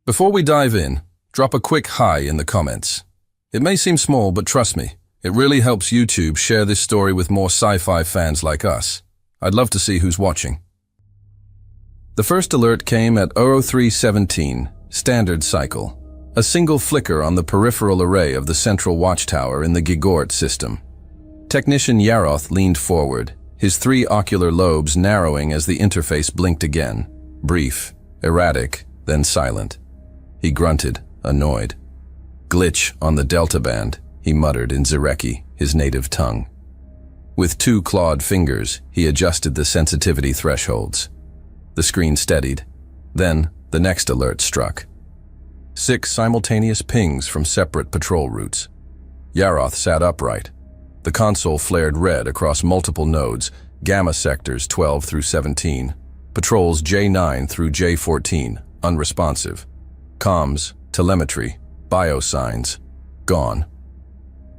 Before we dive in, drop a quick hi in the comments. It may seem small, but trust me, it really helps YouTube share this story with more sci-fi fans like us. I'd love to see who's watching. The first alert came at 0317, standard cycle, a single flicker on the peripheral array of the central watchtower in the Gigort system. Technician Yaroth leaned forward, his 3 ocular lobes narrowing as the interface blinked again, brief, erratic, then silent. He grunted, annoyed. Glitch on the delta band, he muttered in Zereki, his native tongue. With 2 clawed fingers, he adjusted the sensitivity thresholds. The screen steadied. Then, the next alert struck. 6 simultaneous pings from separate patrol routes. Yaroth sat upright. The console flared red across multiple nodes, Gamma sectors 12 through 17, patrols J9 through J14, unresponsive. Comms, telemetry, biosigns, gone.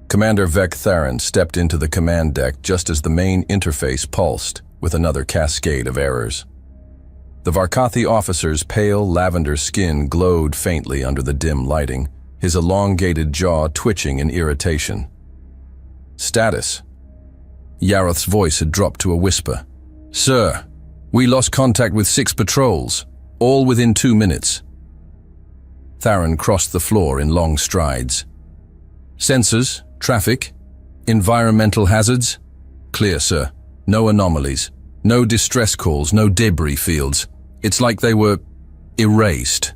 Commander Vec Theron stepped into the command deck just as the main interface pulsed with another cascade of errors. The Varkathi officer's pale lavender skin glowed faintly under the dim lighting, his elongated jaw twitching in irritation. Status. Yaroth's voice had dropped to a whisper. Sir, we lost contact with 6 patrols, all within 2 minutes. Theron crossed the floor in long strides. Sensors, traffic, environmental hazards? Clear, sir. No anomalies. No distress calls, no debris fields. It's like they were erased.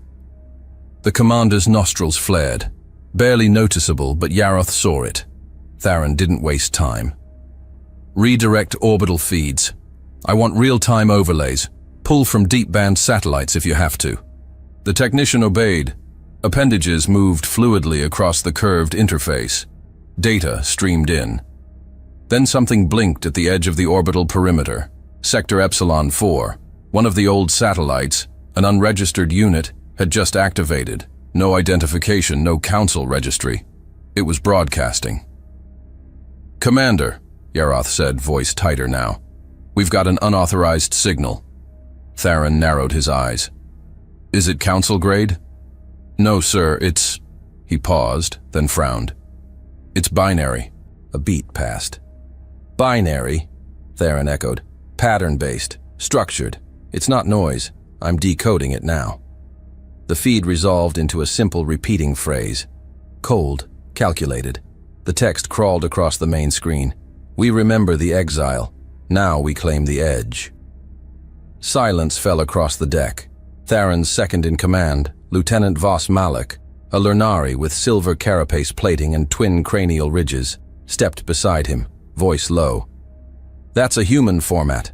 The commander's nostrils flared. Barely noticeable, but Yaroth saw it. Theron didn't waste time. Redirect orbital feeds. I want real-time overlays. Pull from deep-band satellites if you have to. The technician obeyed. Appendages moved fluidly across the curved interface. Data streamed in. Then something blinked at the edge of the orbital perimeter. Sector Epsilon 4, one of the old satellites, an unregistered unit, had just activated. No identification, no council registry. It was broadcasting. Commander, Yaroth said, voice tighter now. We've got an unauthorized signal. Theron narrowed his eyes. Is it council grade? No, sir, it's... He paused, then frowned. It's binary. A beat passed. Binary? Theron echoed. Pattern-based. Structured. It's not noise. I'm decoding it now. The feed resolved into a simple repeating phrase. Cold. Calculated. The text crawled across the main screen. We remember the exile. Now we claim the edge. Silence fell across the deck. Theron's second-in-command, Lieutenant Voss Malik, a Lurnari with silver carapace plating and twin cranial ridges, stepped beside him, voice low. That's a human format.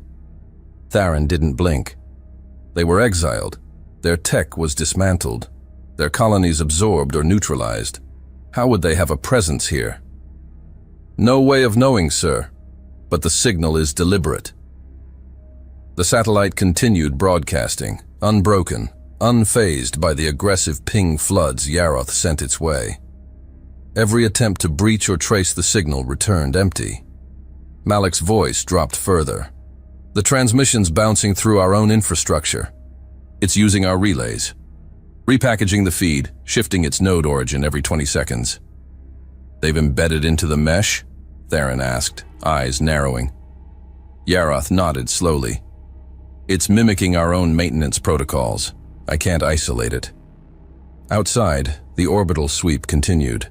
Theron didn't blink. They were exiled. Their tech was dismantled. Their colonies absorbed or neutralized. How would they have a presence here? No way of knowing, sir, but the signal is deliberate. The satellite continued broadcasting, unbroken, unfazed by the aggressive ping floods Yaroth sent its way. Every attempt to breach or trace the signal returned empty. Malik's voice dropped further. The transmission's bouncing through our own infrastructure. It's using our relays. Repackaging the feed, shifting its node origin every 20 seconds. They've embedded into the mesh? Theron asked, eyes narrowing. Yaroth nodded slowly. It's mimicking our own maintenance protocols. I can't isolate it. Outside, the orbital sweep continued.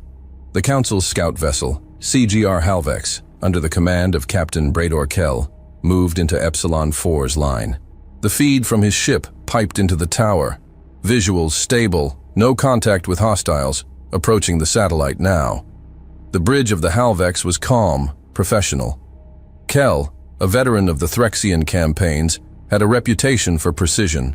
The Council's scout vessel, CGR Halvex, under the command of Captain Brador Kell, moved into Epsilon 4's line. The feed from his ship piped into the tower. Visuals stable, no contact with hostiles, approaching the satellite now. The bridge of the Halvex was calm, professional. Kell, a veteran of the Threxian campaigns, had a reputation for precision.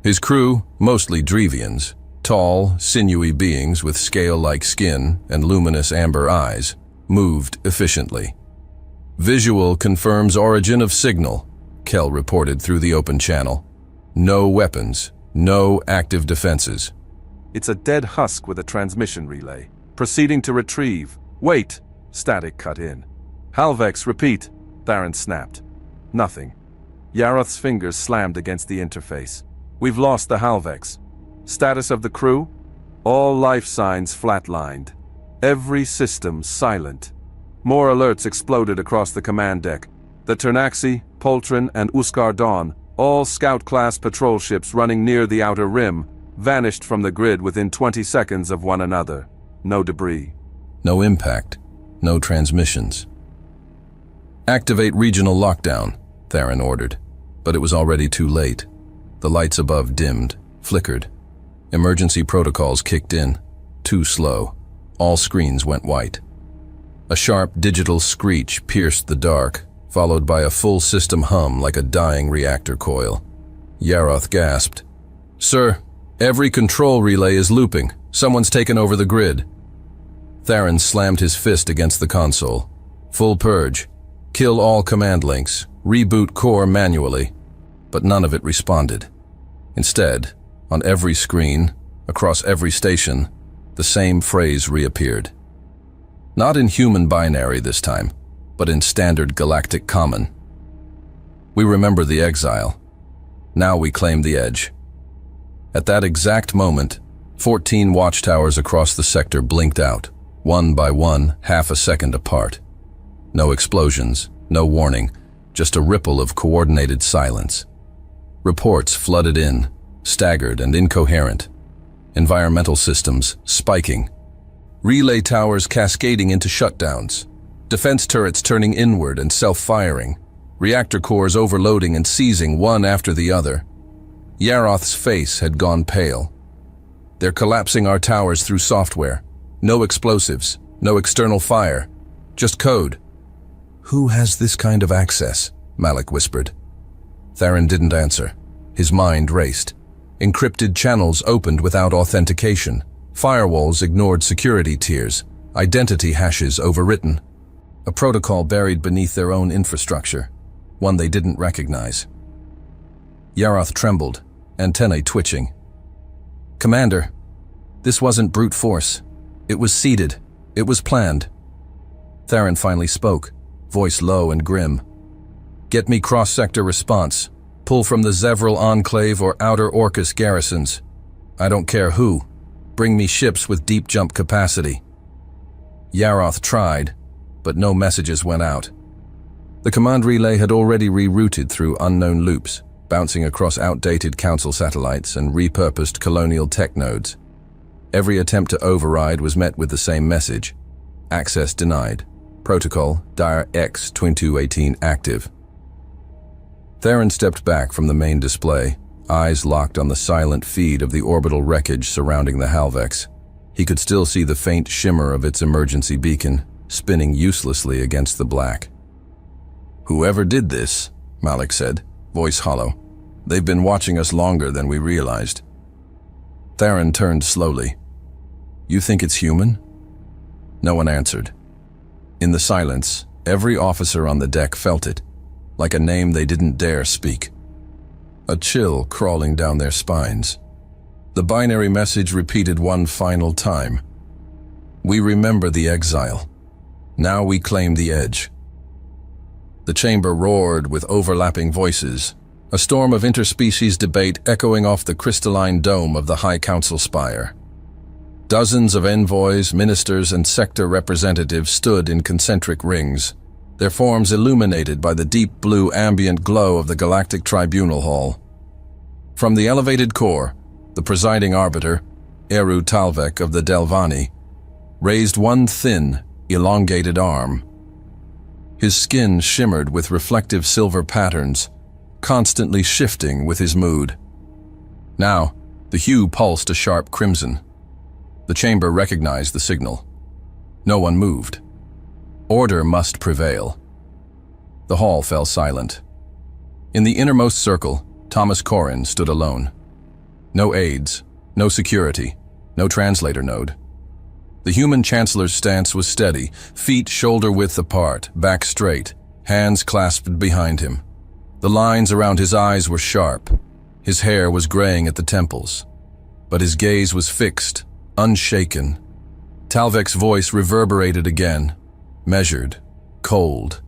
His crew, mostly Drevians, tall, sinewy beings with scale-like skin and luminous amber eyes, moved efficiently. Visual confirms origin of signal, Kell reported through the open channel. No weapons, no active defenses. It's a dead husk with a transmission relay. Proceeding to retrieve. Wait! Static cut in. Halvex, repeat. Theron snapped. Nothing. Yaroth's fingers slammed against the interface. We've lost the Halvex. Status of the crew? All life signs flatlined. Every system silent. More alerts exploded across the command deck. The Ternaxi, Poltron, and Uskar Dawn, all Scout-class patrol ships running near the outer rim, vanished from the grid within 20 seconds of one another. No debris. No impact. No transmissions. Activate regional lockdown, Theron ordered. But it was already too late. The lights above dimmed, flickered. Emergency protocols kicked in. Too slow. All screens went white. A sharp digital screech pierced the dark, followed by a full system hum like a dying reactor coil. Yaroth gasped. "Sir, every control relay is looping. Someone's taken over the grid." Theron slammed his fist against the console. Full purge. Kill all command links. Reboot core manually. But none of it responded. Instead, on every screen, across every station, the same phrase reappeared. Not in human binary this time, but in standard galactic common. "We remember the exile. Now we claim the edge." At that exact moment, 14 watchtowers across the sector blinked out, one by one, half a second apart. No explosions, no warning, just a ripple of coordinated silence. Reports flooded in, staggered and incoherent. Environmental systems spiking. Relay towers cascading into shutdowns. Defense turrets turning inward and self-firing. Reactor cores overloading and seizing one after the other. Yaroth's face had gone pale. "They're collapsing our towers through software. No explosives, no external fire. Just code." "Who has this kind of access?" Malik whispered. Theron didn't answer. His mind raced. Encrypted channels opened without authentication. Firewalls ignored security tiers. Identity hashes overwritten. A protocol buried beneath their own infrastructure. One they didn't recognize. Yaroth trembled, antennae twitching. "Commander, this wasn't brute force. It was seeded. It was planned." Theron finally spoke, voice low and grim. "Get me cross-sector response. Pull from the Zevral Enclave or Outer Orcus garrisons. I don't care who. Bring me ships with deep jump capacity." Yaroth tried, but no messages went out. The command relay had already rerouted through unknown loops, bouncing across outdated Council satellites and repurposed colonial tech nodes. Every attempt to override was met with the same message. Access denied. Protocol Dire X-2218 active. Theron stepped back from the main display, eyes locked on the silent feed of the orbital wreckage surrounding the Halvex. He could still see the faint shimmer of its emergency beacon, spinning uselessly against the black. "Whoever did this," Malik said, voice hollow, "they've been watching us longer than we realized." Theron turned slowly. "You think it's human?" No one answered. In the silence, every officer on the deck felt it, like a name they didn't dare speak. A chill crawling down their spines. The binary message repeated one final time. "We remember the exile. Now we claim the edge." The chamber roared with overlapping voices, a storm of interspecies debate echoing off the crystalline dome of the High Council spire. Dozens of envoys, ministers, and sector representatives stood in concentric rings, their forms illuminated by the deep blue ambient glow of the Galactic Tribunal Hall. From the elevated core, the presiding arbiter, Eru Talvek of the Delvani, raised one thin, elongated arm. His skin shimmered with reflective silver patterns, constantly shifting with his mood. Now, the hue pulsed a sharp crimson. The chamber recognized the signal. No one moved. Order must prevail. The hall fell silent. In the innermost circle, Thomas Corrin stood alone. No aides, no security, no translator node. The human chancellor's stance was steady, feet shoulder-width apart, back straight, hands clasped behind him. The lines around his eyes were sharp. His hair was graying at the temples. But his gaze was fixed, unshaken. Talvek's voice reverberated again, measured, cold.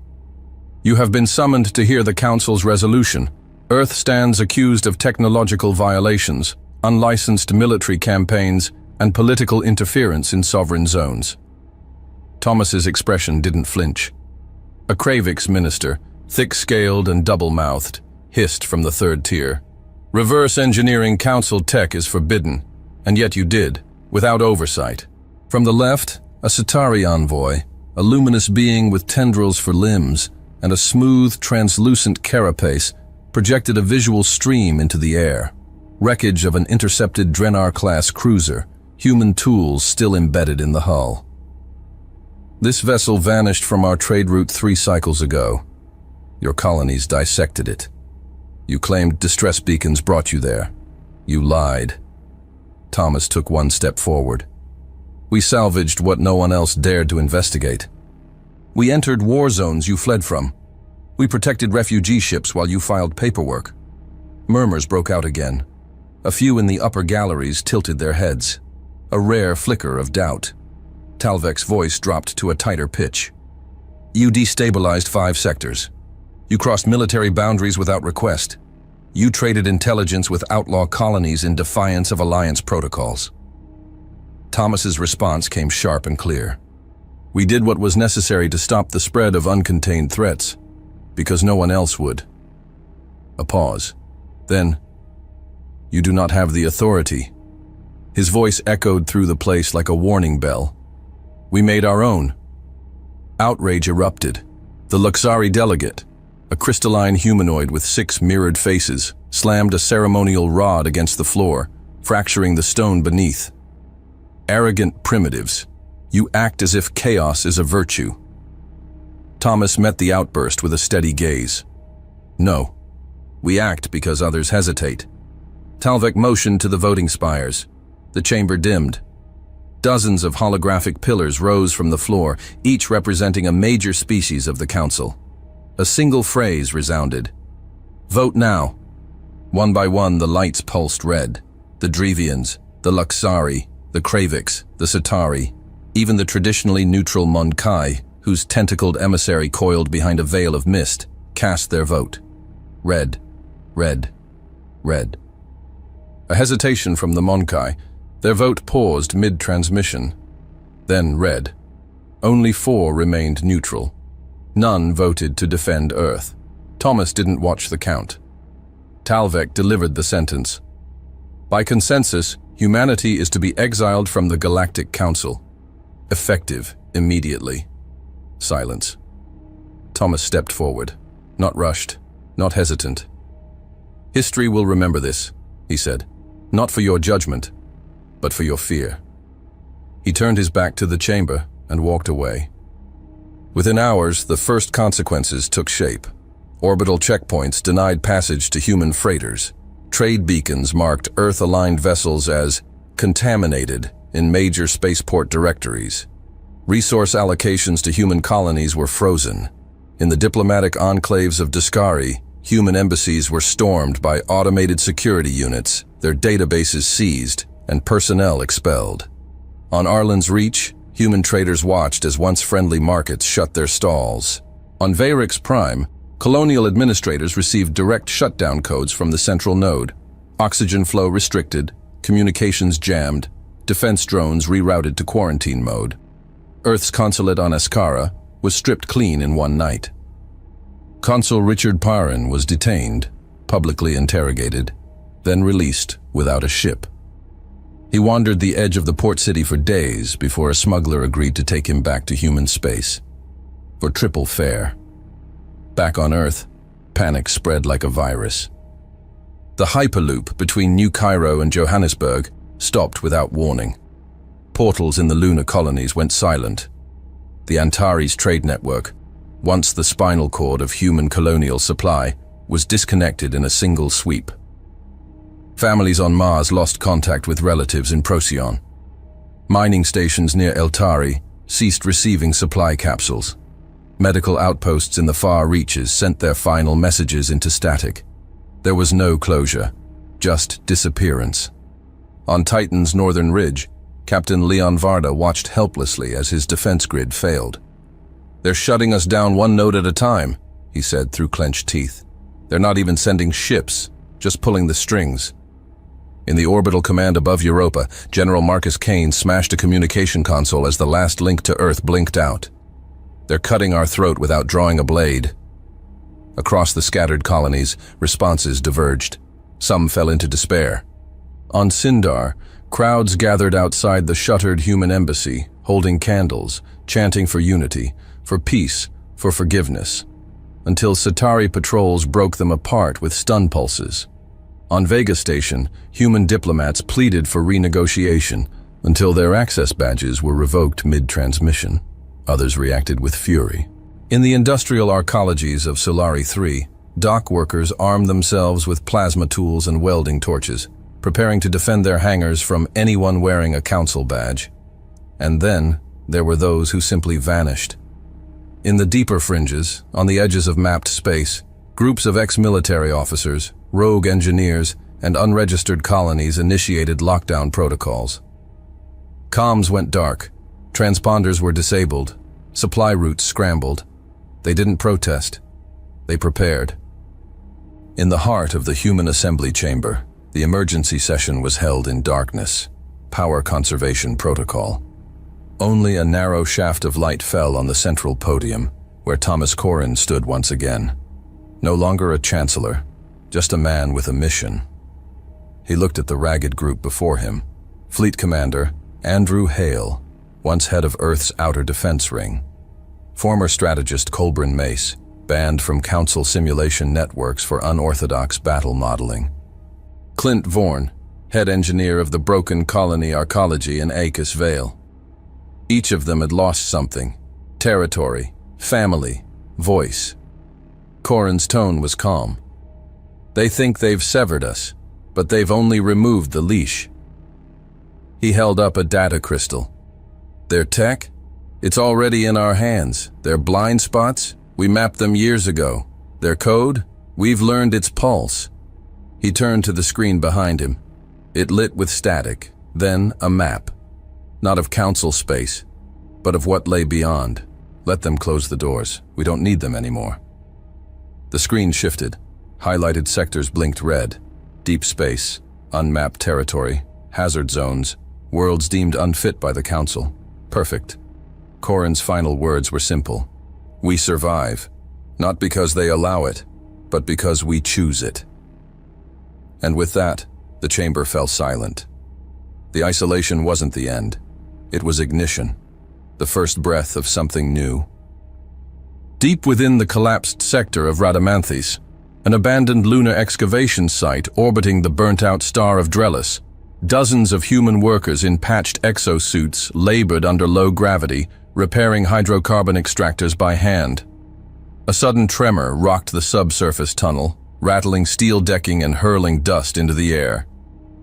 "You have been summoned to hear the Council's resolution. Earth stands accused of technological violations. unlicensed military campaigns, and political interference in sovereign zones. Thomas's expression didn't flinch. A Kravix minister, thick-scaled and double-mouthed, hissed from the third tier. Reverse engineering council tech is forbidden, and yet you did, without oversight. From the left, a Centauri envoy, a luminous being with tendrils for limbs and a smooth, translucent carapace, projected a visual stream into the air. Wreckage of an intercepted Drenar-class cruiser, human tools still embedded in the hull. This vessel vanished from our trade route 3 cycles ago. Your colonies dissected it. You claimed distress beacons brought you there. You lied. Thomas took one step forward. We salvaged what no one else dared to investigate. We entered war zones you fled from. We protected refugee ships while you filed paperwork. Murmurs broke out again. A few in the upper galleries tilted their heads. A rare flicker of doubt. Talvek's voice dropped to a tighter pitch. You destabilized 5 sectors. You crossed military boundaries without request. You traded intelligence with outlaw colonies in defiance of alliance protocols. Thomas's response came sharp and clear. We did what was necessary to stop the spread of uncontained threats, because no one else would. A pause. Then, you do not have the authority. His voice echoed through the place like a warning bell. We made our own. Outrage erupted. The Luxari delegate, a crystalline humanoid with 6 mirrored faces, slammed a ceremonial rod against the floor, fracturing the stone beneath. Arrogant primitives, you act as if chaos is a virtue. Thomas met the outburst with a steady gaze. No, we act because others hesitate. Talvek motioned to the voting spires. The chamber dimmed. Dozens of holographic pillars rose from the floor, each representing a major species of the council. A single phrase resounded. Vote now. One by one, the lights pulsed red. The Drevians, the Luxari, the Kravix, the Centauri, even the traditionally neutral Monkai, whose tentacled emissary coiled behind a veil of mist, cast their vote. Red, red, red. A hesitation from the Monkai. Their vote paused mid-transmission. Then red. Only 4 remained neutral. None voted to defend Earth. Thomas didn't watch the count. Talvek delivered the sentence. By consensus, humanity is to be exiled from the Galactic Council. Effective immediately. Silence. Thomas stepped forward. Not rushed, not hesitant. History will remember this, he said. Not for your judgment, but for your fear. He turned his back to the chamber and walked away. Within hours, the first consequences took shape. Orbital checkpoints denied passage to human freighters. Trade beacons marked Earth-aligned vessels as contaminated in major spaceport directories. Resource allocations to human colonies were frozen. In the diplomatic enclaves of Discari, human embassies were stormed by automated security units, their databases seized, and personnel expelled. On Arlen's Reach, human traders watched as once friendly markets shut their stalls. On Vayrix Prime, colonial administrators received direct shutdown codes from the central node. Oxygen flow restricted, communications jammed, defense drones rerouted to quarantine mode. Earth's consulate on Escara was stripped clean in one night. Consul Richard Parran was detained, publicly interrogated, then released without a ship. He wandered the edge of the port city for days before a smuggler agreed to take him back to human space. For triple fare. Back on Earth, panic spread like a virus. The Hyperloop between New Cairo and Johannesburg stopped without warning. Portals in the lunar colonies went silent. The Antares trade network, once the spinal cord of human colonial supply, was disconnected in a single sweep. Families on Mars lost contact with relatives in Procyon. Mining stations near Eltari ceased receiving supply capsules. Medical outposts in the far reaches sent their final messages into static. There was no closure, just disappearance. On Titan's northern ridge, Captain Leon Varda watched helplessly as his defense grid failed. They're shutting us down one node at a time, he said through clenched teeth. They're not even sending ships, just pulling the strings. In the orbital command above Europa, General Marcus Kane smashed a communication console as the last link to Earth blinked out. "They're cutting our throat without drawing a blade." Across the scattered colonies, responses diverged. Some fell into despair. On Sindar, crowds gathered outside the shuttered human embassy, holding candles, chanting for unity, for peace, for forgiveness, until Satari patrols broke them apart with stun pulses. On Vega Station, human diplomats pleaded for renegotiation until their access badges were revoked mid-transmission. Others reacted with fury. In the industrial arcologies of Solari 3, dock workers armed themselves with plasma tools and welding torches, preparing to defend their hangars from anyone wearing a council badge. And then, there were those who simply vanished. In the deeper fringes, on the edges of mapped space, groups of ex-military officers, rogue engineers, and unregistered colonies initiated lockdown protocols. Comms went dark, transponders were disabled, supply routes scrambled. They didn't protest, they prepared. In the heart of the human assembly chamber, the emergency session was held in darkness, power conservation protocol. Only a narrow shaft of light fell on the central podium, where Thomas Corrin stood once again. No longer a chancellor, just a man with a mission. He looked at the ragged group before him. Fleet Commander Andrew Hale, once head of Earth's Outer Defense Ring. Former strategist Colburn Mace, banned from Council simulation networks for unorthodox battle modeling. Clint Vorn, head engineer of the broken colony arcology in Acus Vale. Each of them had lost something: territory, family, voice. Corrin's tone was calm. "They think they've severed us, but they've only removed the leash." He held up a data crystal. "Their tech? It's already in our hands. Their blind spots? We mapped them years ago. Their code? We've learned its pulse." He turned to the screen behind him. It lit with static, then a map. Not of council space, but of what lay beyond. "Let them close the doors. We don't need them anymore." The screen shifted. Highlighted sectors blinked red. Deep space, unmapped territory, hazard zones, worlds deemed unfit by the council. Perfect. Corrin's final words were simple. "We survive, not because they allow it, but because we choose it." And with that, the chamber fell silent. The isolation wasn't the end. It was ignition, the first breath of something new. Deep within the collapsed sector of Rhadamanthys, an abandoned lunar excavation site orbiting the burnt-out star of Drellis, dozens of human workers in patched exosuits labored under low gravity, repairing hydrocarbon extractors by hand. A sudden tremor rocked the subsurface tunnel, rattling steel decking and hurling dust into the air.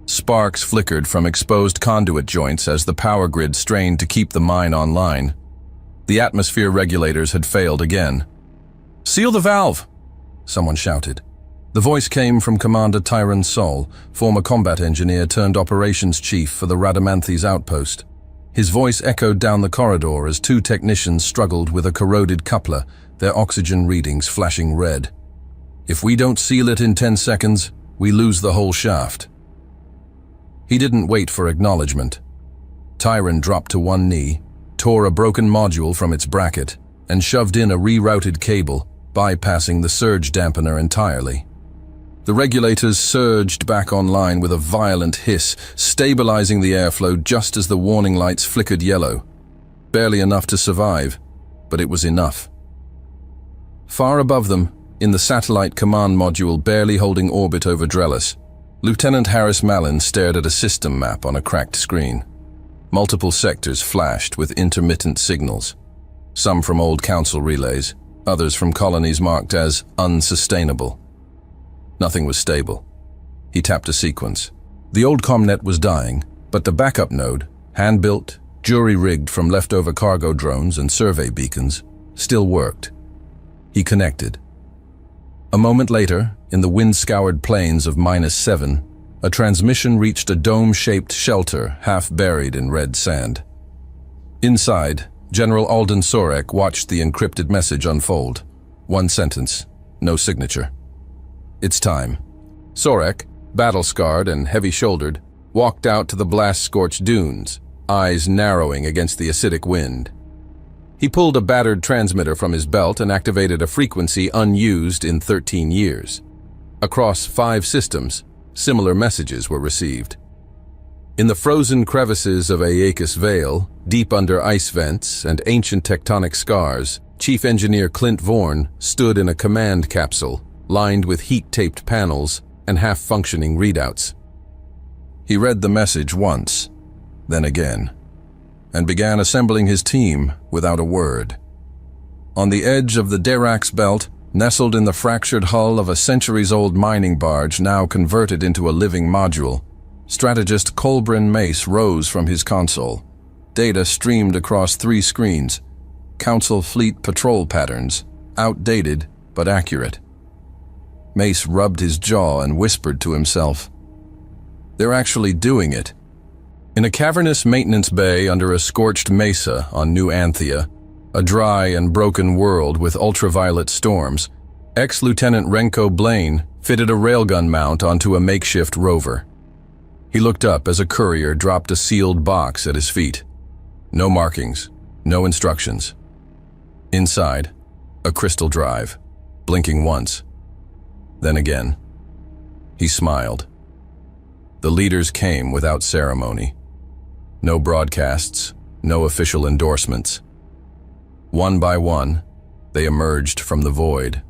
Sparks flickered from exposed conduit joints as the power grid strained to keep the mine online. The atmosphere regulators had failed again. "Seal the valve!" someone shouted. The voice came from Commander Tyron Sol, former combat engineer turned operations chief for the Rhadamanthys outpost. His voice echoed down the corridor as two technicians struggled with a corroded coupler, their oxygen readings flashing red. "If we don't seal it in 10 seconds, we lose the whole shaft." He didn't wait for acknowledgement. Tyron dropped to one knee, tore a broken module from its bracket, and shoved in a rerouted cable, bypassing the surge dampener entirely. The regulators surged back online with a violent hiss, stabilizing the airflow just as the warning lights flickered yellow. Barely enough to survive, but it was enough. Far above them, in the satellite command module barely holding orbit over Drellis, Lieutenant Harris Mallin stared at a system map on a cracked screen. Multiple sectors flashed with intermittent signals, some from old council relays, others from colonies marked as unsustainable. Nothing was stable. He tapped a sequence. The old comnet was dying, but the backup node, hand-built, jury-rigged from leftover cargo drones and survey beacons, still worked. He connected. A moment later, in the wind-scoured plains of -7, a transmission reached a dome-shaped shelter half buried in red sand. Inside, General Alden Sorek watched the encrypted message unfold. One sentence, no signature. "It's time." "Sorek, battle-scarred and heavy-shouldered, walked out to the blast-scorched dunes, eyes narrowing against the acidic wind. He pulled a battered transmitter from his belt and activated a frequency unused in 13 years. Across 5 systems, similar messages were received. In the frozen crevices of Aeacus Vale, deep under ice vents and ancient tectonic scars, Chief Engineer Clint Vorn stood in a command capsule, lined with heat-taped panels and half-functioning readouts. He read the message once, then again, and began assembling his team without a word. On the edge of the Derax Belt, nestled in the fractured hull of a centuries-old mining barge now converted into a living module, strategist Colbrin Mace rose from his console. Data streamed across 3 screens, Council fleet patrol patterns, outdated but accurate. Mace rubbed his jaw and whispered to himself, "They're actually doing it." In a cavernous maintenance bay under a scorched mesa on New Anthea, a dry and broken world with ultraviolet storms, ex-Lieutenant Renko Blaine fitted a railgun mount onto a makeshift rover. He looked up as a courier dropped a sealed box at his feet. No markings, no instructions. Inside, a crystal drive, blinking once, then again. He smiled. The leaders came without ceremony. No broadcasts, no official endorsements. One by one, they emerged from the void.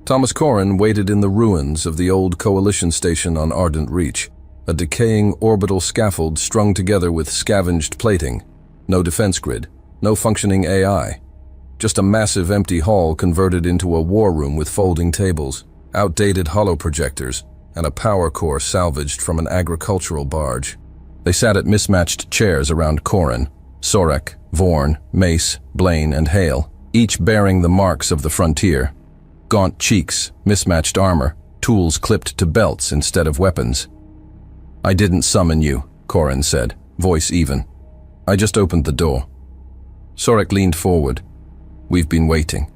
Thomas Corrin waited in the ruins of the old Coalition station on Ardent Reach, a decaying orbital scaffold strung together with scavenged plating. No defense grid, no functioning AI. Just a massive empty hall converted into a war room with folding tables, outdated holoprojectors, and a power core salvaged from an agricultural barge. They sat at mismatched chairs around Corrin, Sorek, Vorn, Mace, Blaine, and Hale, each bearing the marks of the frontier. Gaunt cheeks, mismatched armor, tools clipped to belts instead of weapons. "I didn't summon you," Corrin said, voice even. "I just opened the door." Sorek leaned forward. "We've been waiting."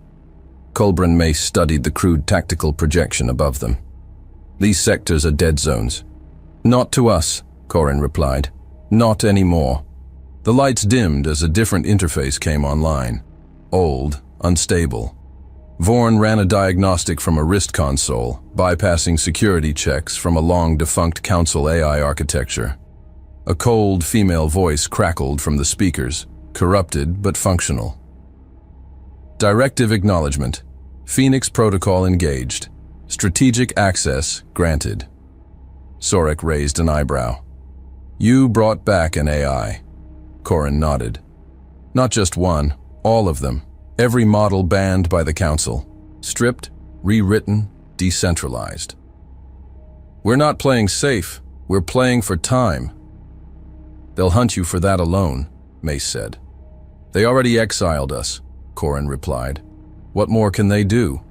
Colbrin Mace studied the crude tactical projection above them. "These sectors are dead zones." "Not to us," Corrin replied. "Not anymore." The lights dimmed as a different interface came online. Old, unstable. Vorn ran a diagnostic from a wrist console, bypassing security checks from a long-defunct Council AI architecture. A cold female voice crackled from the speakers, corrupted but functional. "Directive acknowledgement. Phoenix Protocol engaged. Strategic access granted." Sorek raised an eyebrow. "You brought back an AI." Corrin nodded. "Not just one, all of them. Every model banned by the Council. Stripped, rewritten, decentralized." "We're not playing safe, we're playing for time." "They'll hunt you for that alone," Mace said. "They already exiled us," Corrin replied. "What more can they do?"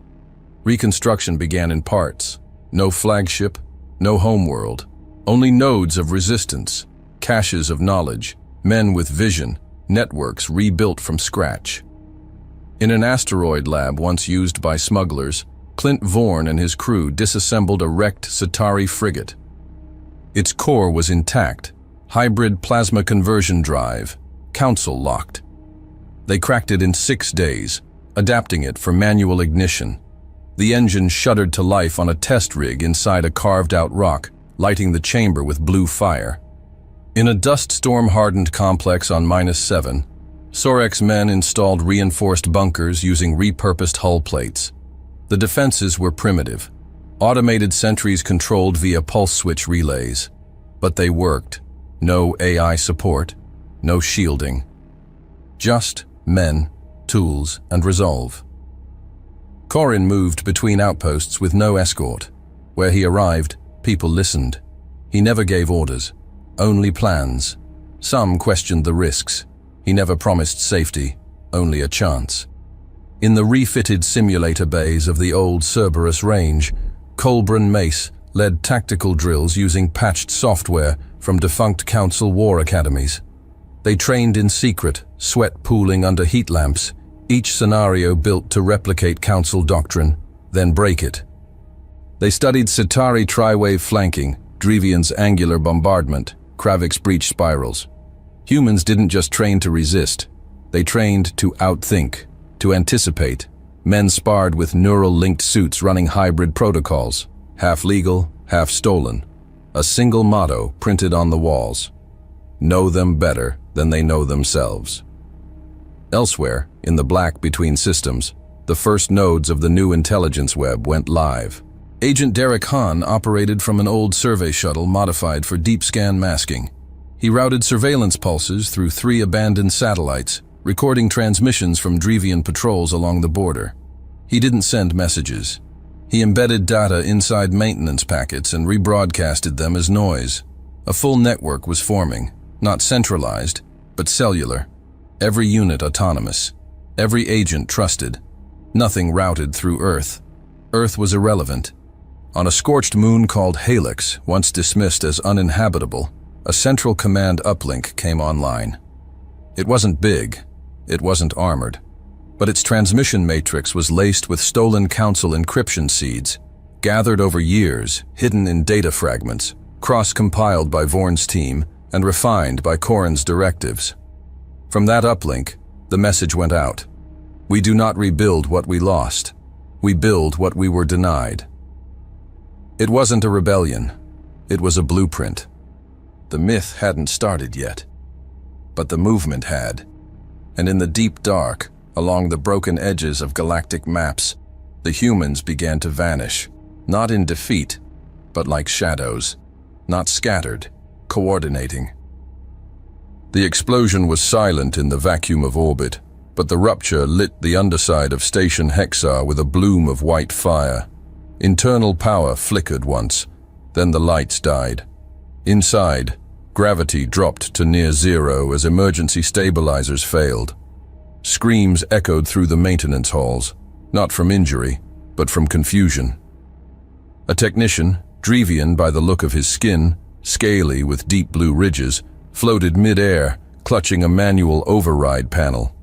Reconstruction began in parts. No flagship, no homeworld. Only nodes of resistance, caches of knowledge, men with vision, networks rebuilt from scratch. In an asteroid lab once used by smugglers, Clint Vorn and his crew disassembled a wrecked Centauri frigate. Its core was intact, hybrid plasma conversion drive, Council locked. They cracked it in 6 days, adapting it for manual ignition. The engine shuddered to life on a test rig inside a carved-out rock, lighting the chamber with blue fire. In a dust storm-hardened complex on -7, Sorek's men installed reinforced bunkers using repurposed hull plates. The defenses were primitive, automated sentries controlled via pulse switch relays. But they worked. No AI support, no shielding. Just men, tools, and resolve. Corrin moved between outposts with no escort. Where he arrived, people listened. He never gave orders, only plans. Some questioned the risks. He never promised safety, only a chance. In the refitted simulator bays of the old Cerberus range, Colbrin Mace led tactical drills using patched software from defunct Council war academies. They trained in secret, sweat pooling under heat lamps, each scenario built to replicate Council doctrine, then break it. They studied Centauri tri-wave flanking, Drevian's angular bombardment, Kravik's breach spirals. Humans didn't just train to resist. They trained to outthink, to anticipate. Men sparred with neural-linked suits running hybrid protocols, half legal, half stolen. A single motto printed on the walls: know them better than they know themselves. Elsewhere, in the black between systems, the first nodes of the new intelligence web went live. Agent Derek Hahn operated from an old survey shuttle modified for deep scan masking. He routed surveillance pulses through 3 abandoned satellites, recording transmissions from Drevian patrols along the border. He didn't send messages. He embedded data inside maintenance packets and rebroadcasted them as noise. A full network was forming, not centralized, but cellular. Every unit autonomous. Every agent trusted. Nothing routed through Earth. Earth was irrelevant. On a scorched moon called Helix, once dismissed as uninhabitable, a central command uplink came online. It wasn't big. It wasn't armored. But its transmission matrix was laced with stolen Council encryption seeds, gathered over years, hidden in data fragments, cross-compiled by Vorn's team and refined by Corrin's directives. From that uplink, the message went out. We do not rebuild what we lost. We build what we were denied. It wasn't a rebellion. It was a blueprint. The myth hadn't started yet. But the movement had. And in the deep dark, along the broken edges of galactic maps, the humans began to vanish, not in defeat, but like shadows, not scattered, coordinating. The explosion was silent in the vacuum of orbit, but the rupture lit the underside of Station Hexar with a bloom of white fire. Internal power flickered once, then the lights died. Inside, gravity dropped to near zero as emergency stabilizers failed. Screams echoed through the maintenance halls, not from injury, but from confusion. A technician, Drevian by the look of his skin, scaly with deep blue ridges, floated mid-air, clutching a manual override panel.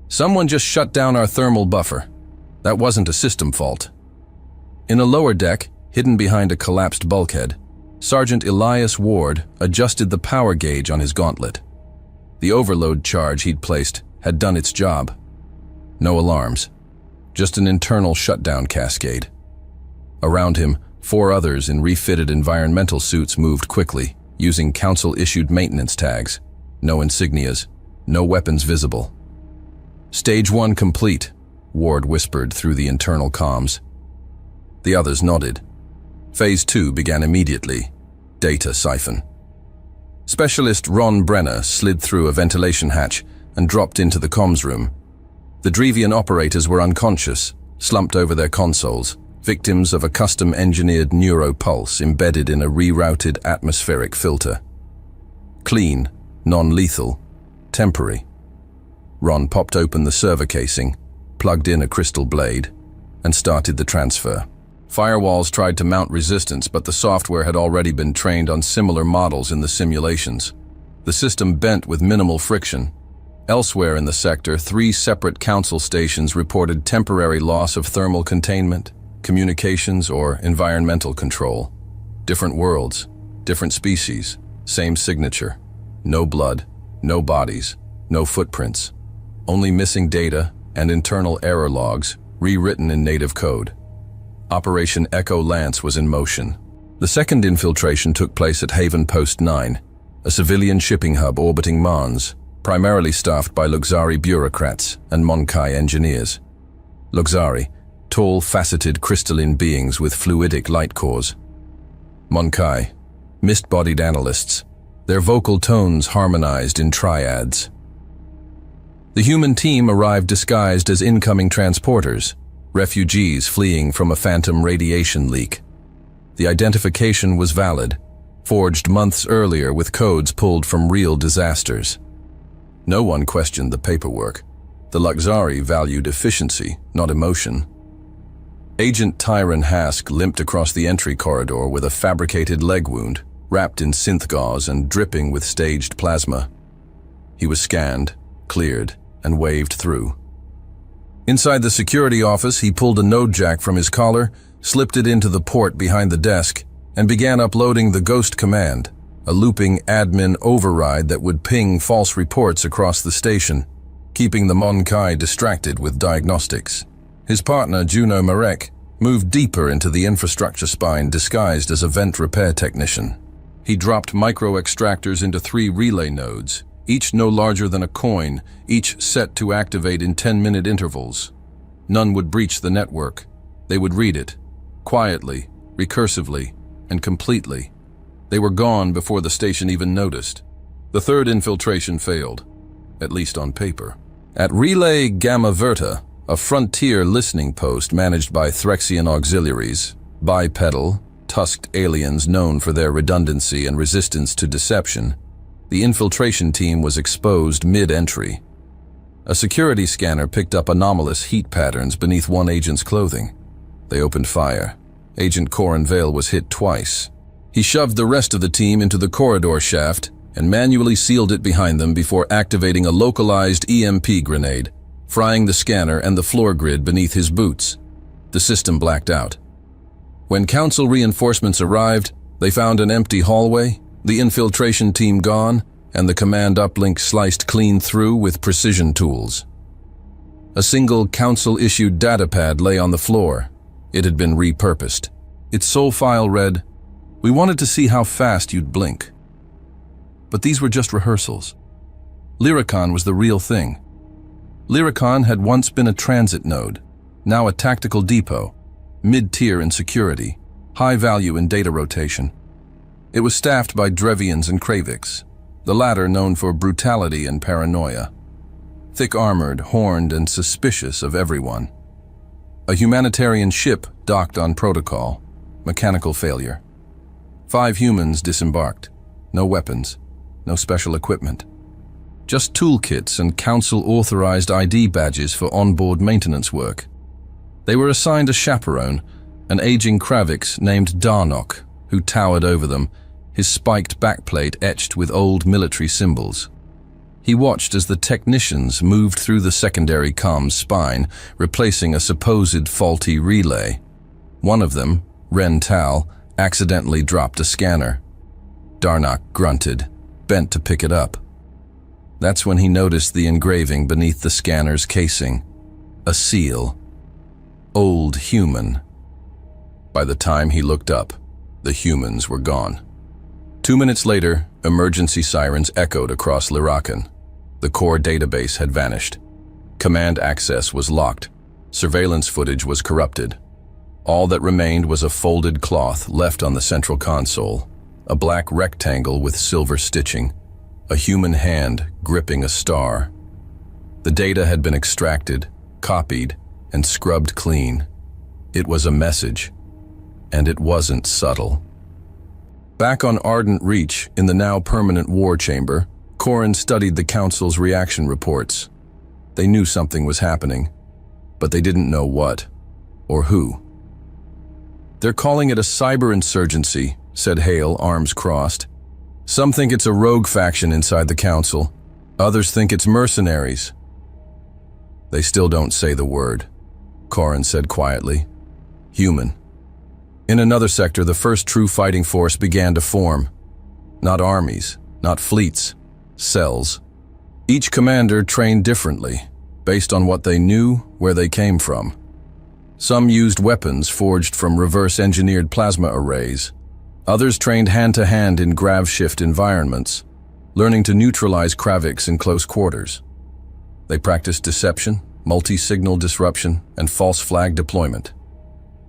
Someone just shut down our thermal buffer. That wasn't a system fault. In a lower deck, hidden behind a collapsed bulkhead, Sergeant Elias Ward adjusted the power gauge on his gauntlet. The overload charge he'd placed had done its job. No alarms, just an internal shutdown cascade. Around him, 4 others in refitted environmental suits moved quickly, using Council-issued maintenance tags. No insignias, no weapons visible. Stage 1 complete, Ward whispered through the internal comms. The others nodded. Phase 2 began immediately. Data siphon. Specialist Ron Brenner slid through a ventilation hatch and dropped into the comms room. The Drevian operators were unconscious, slumped over their consoles, victims of a custom-engineered neuropulse embedded in a rerouted atmospheric filter. Clean, non-lethal, temporary. Ron popped open the server casing, plugged in a crystal blade, and started the transfer. Firewalls tried to mount resistance, but the software had already been trained on similar models in the simulations. The system bent with minimal friction. Elsewhere in the sector, 3 separate Council stations reported temporary loss of thermal containment, communications, or environmental control. Different worlds, different species, same signature. No blood, no bodies, no footprints. Only missing data and internal error logs, rewritten in native code. Operation Echo Lance was in motion. The second infiltration took place at Haven Post 9, a civilian shipping hub orbiting Mons, primarily staffed by Luxari bureaucrats and Monkai engineers. Luxari, tall, faceted crystalline beings with fluidic light cores. Monkai, mist-bodied analysts, their vocal tones harmonized in triads. The human team arrived disguised as incoming transporters, refugees fleeing from a phantom radiation leak. The identification was valid, forged months earlier with codes pulled from real disasters. No one questioned the paperwork. The Luxari valued efficiency, not emotion. Agent Tyron Hask limped across the entry corridor with a fabricated leg wound, wrapped in synth gauze and dripping with staged plasma. He was scanned, cleared, and waved through. Inside the security office, he pulled a node jack from his collar slipped it into the port behind the desk, and began uploading the ghost command, a looping admin override that would ping false reports across the station, keeping the Mon-Kai distracted with diagnostics. His partner, Juno Marek, moved deeper into the infrastructure spine disguised as a vent repair technician. He dropped micro-extractors into 3 relay nodes, each no larger than a coin, each set to activate in 10-minute intervals. None would breach the network. They would read it, quietly, recursively, and completely. They were gone before the station even noticed. The third infiltration failed, at least on paper. At Relay Gamma Verta, a frontier listening post managed by Threxian auxiliaries, bipedal, tusked aliens known for their redundancy and resistance to deception, the infiltration team was exposed mid-entry. A security scanner picked up anomalous heat patterns beneath one agent's clothing. They opened fire. Agent Corin Vale was hit twice. He shoved the rest of the team into the corridor shaft and manually sealed it behind them before activating a localized EMP grenade, frying the scanner and the floor grid beneath his boots. The system blacked out. When Council reinforcements arrived, they found an empty hallway, the infiltration team gone, and the command uplink sliced clean through with precision tools. A single Council-issued datapad lay on the floor. It had been repurposed. Its sole file read, "We wanted to see how fast you'd blink." But these were just rehearsals. Lyricon was the real thing. Lyricon had once been a transit node, now a tactical depot, mid-tier in security, high value in data rotation. It was staffed by Drevians and Kravix, the latter known for brutality and paranoia. Thick-armored, horned, and suspicious of everyone. A humanitarian ship docked on protocol. Mechanical failure. 5 humans disembarked. No weapons, no special equipment. Just toolkits and Council-authorized ID badges for onboard maintenance work. They were assigned a chaperone, an aging Kravix named Darnok, who towered over them, his spiked backplate etched with old military symbols. He watched as the technicians moved through the secondary comms spine, replacing a supposed faulty relay. One of them, Ren Tal, accidentally dropped a scanner. Darnok grunted, bent to pick it up. That's when he noticed the engraving beneath the scanner's casing. A seal. Old human. By the time he looked up, the humans were gone. 2 minutes later, emergency sirens echoed across Lyricon. The core database had vanished. Command access was locked. Surveillance footage was corrupted. All that remained was a folded cloth left on the central console, a black rectangle with silver stitching, a human hand gripping a star. The data had been extracted, copied, and scrubbed clean. It was a message, and it wasn't subtle. Back on Ardent Reach, in the now permanent war chamber, Corin studied the Council's reaction reports. They knew something was happening, but they didn't know what, or who. "They're calling it a cyber-insurgency," said Hale, arms crossed. "Some think it's a rogue faction inside the Council. Others think it's mercenaries." "They still don't say the word," Corin said quietly. "Human." In another sector, the first true fighting force began to form. Not armies, not fleets, cells. Each commander trained differently, based on what they knew, where they came from. Some used weapons forged from reverse-engineered plasma arrays. Others trained hand-to-hand in grav-shift environments, learning to neutralize Kravix in close quarters. They practiced deception, multi-signal disruption, and false flag deployment.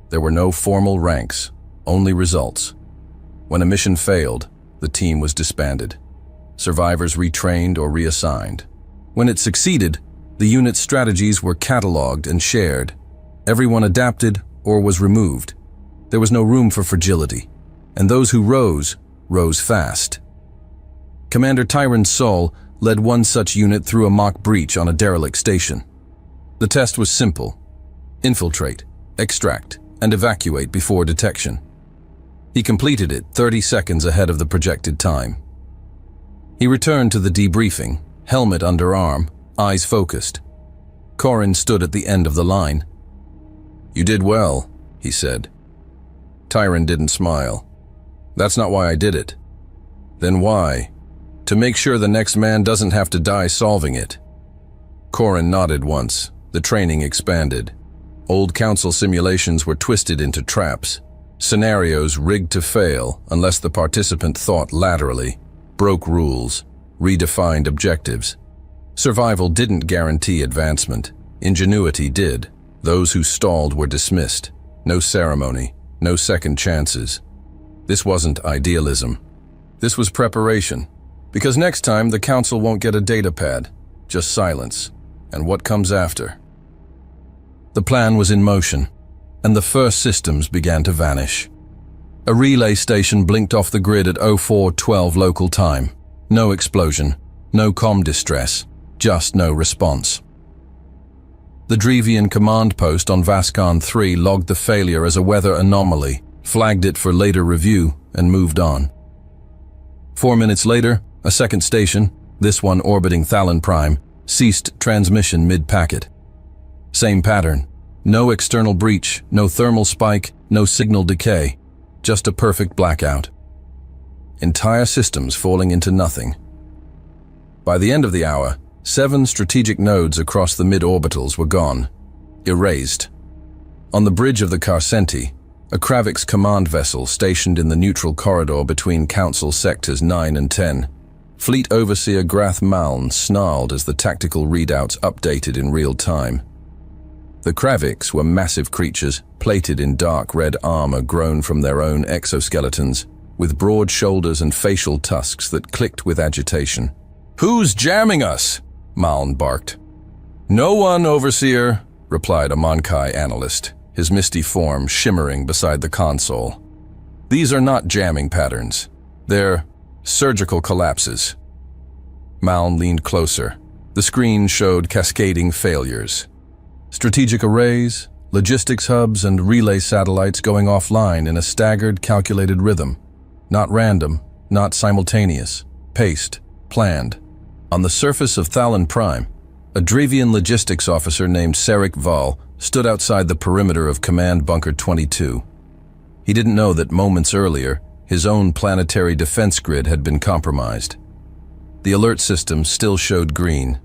There were no formal ranks, only results. When a mission failed, the team was disbanded. Survivors retrained or reassigned. When it succeeded, the unit's strategies were cataloged and shared. Everyone adapted or was removed. There was no room for fragility, and those who rose fast. Commander Tyron Sol led one such unit through a mock breach on a derelict station. The test was simple: infiltrate, extract, and evacuate before detection. He completed it 30 seconds ahead of the projected time. He returned to the debriefing, helmet under arm, eyes focused. Corin stood at the end of the line. "You did well," he said. Tyron didn't smile. That's not why I did it. Then why? To make sure the next man doesn't have to die solving it. Corin nodded once. The training expanded. Old council simulations were twisted into traps. Scenarios rigged to fail unless the participant thought laterally, broke rules, redefined objectives. Survival didn't guarantee advancement. Ingenuity did. Those who stalled were dismissed. No ceremony, no second chances. This wasn't idealism. This was preparation. Because next time the council won't get a data pad, just silence, and what comes after. The plan was in motion, and the first systems began to vanish. A relay station blinked off the grid at 04:12 local time. No explosion, no comm distress, just no response. The Drevian command post on Vascon 3 logged the failure as a weather anomaly, flagged it for later review, and moved on. 4 minutes later, a second station, this one orbiting Thalon Prime, ceased transmission mid-packet. Same pattern. No external breach, no thermal spike, no signal decay. Just a perfect blackout. Entire systems falling into nothing. By the end of the hour, 7 strategic nodes across the mid-orbitals were gone. Erased. On the bridge of the Carcenti, a Kravix command vessel stationed in the neutral corridor between Council Sectors 9 and 10, Fleet Overseer Grath Maln snarled as the tactical readouts updated in real time. The Kravix were massive creatures, plated in dark red armor grown from their own exoskeletons, with broad shoulders and facial tusks that clicked with agitation. "Who's jamming us?" Maln barked. "No one, Overseer," replied a Monkai analyst, his misty form shimmering beside the console. "These are not jamming patterns. They're surgical collapses." Maln leaned closer. The screen showed cascading failures. Strategic arrays, logistics hubs, and relay satellites going offline in a staggered, calculated rhythm. Not random, not simultaneous, paced, planned. On the surface of Thalon Prime, a Drevian logistics officer named Sarek Val stood outside the perimeter of Command Bunker 22. He didn't know that moments earlier, his own planetary defense grid had been compromised. The alert system still showed green.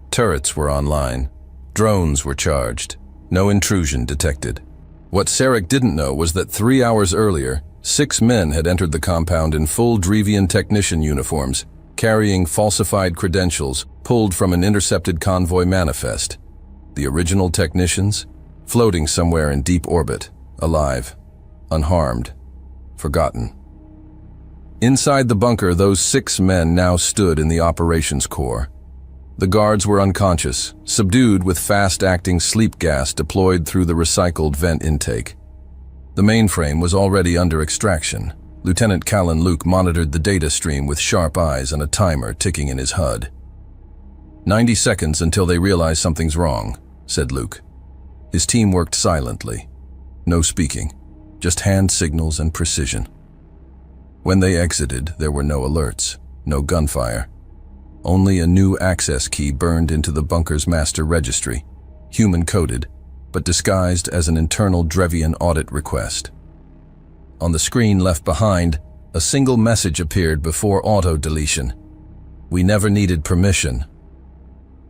Turrets were online. Drones were charged. No intrusion detected. What Sarek didn't know was that 3 hours earlier, 6 men had entered the compound in full Drevian technician uniforms, carrying falsified credentials pulled from an intercepted convoy manifest. The original technicians, floating somewhere in deep orbit, alive, unharmed, forgotten. Inside the bunker, those 6 men now stood in the operations core. The guards were unconscious, subdued with fast-acting sleep gas deployed through the recycled vent intake. The mainframe was already under extraction. Lieutenant Callan Luke monitored the data stream with sharp eyes and a timer ticking in his HUD. 90 seconds until they realize something's wrong, said Luke. His team worked silently. No speaking, just hand signals and precision. When they exited, there were no alerts, no gunfire. Only a new access key burned into the bunker's master registry, human-coded, but disguised as an internal Drevian audit request. On the screen left behind, a single message appeared before auto-deletion. We never needed permission.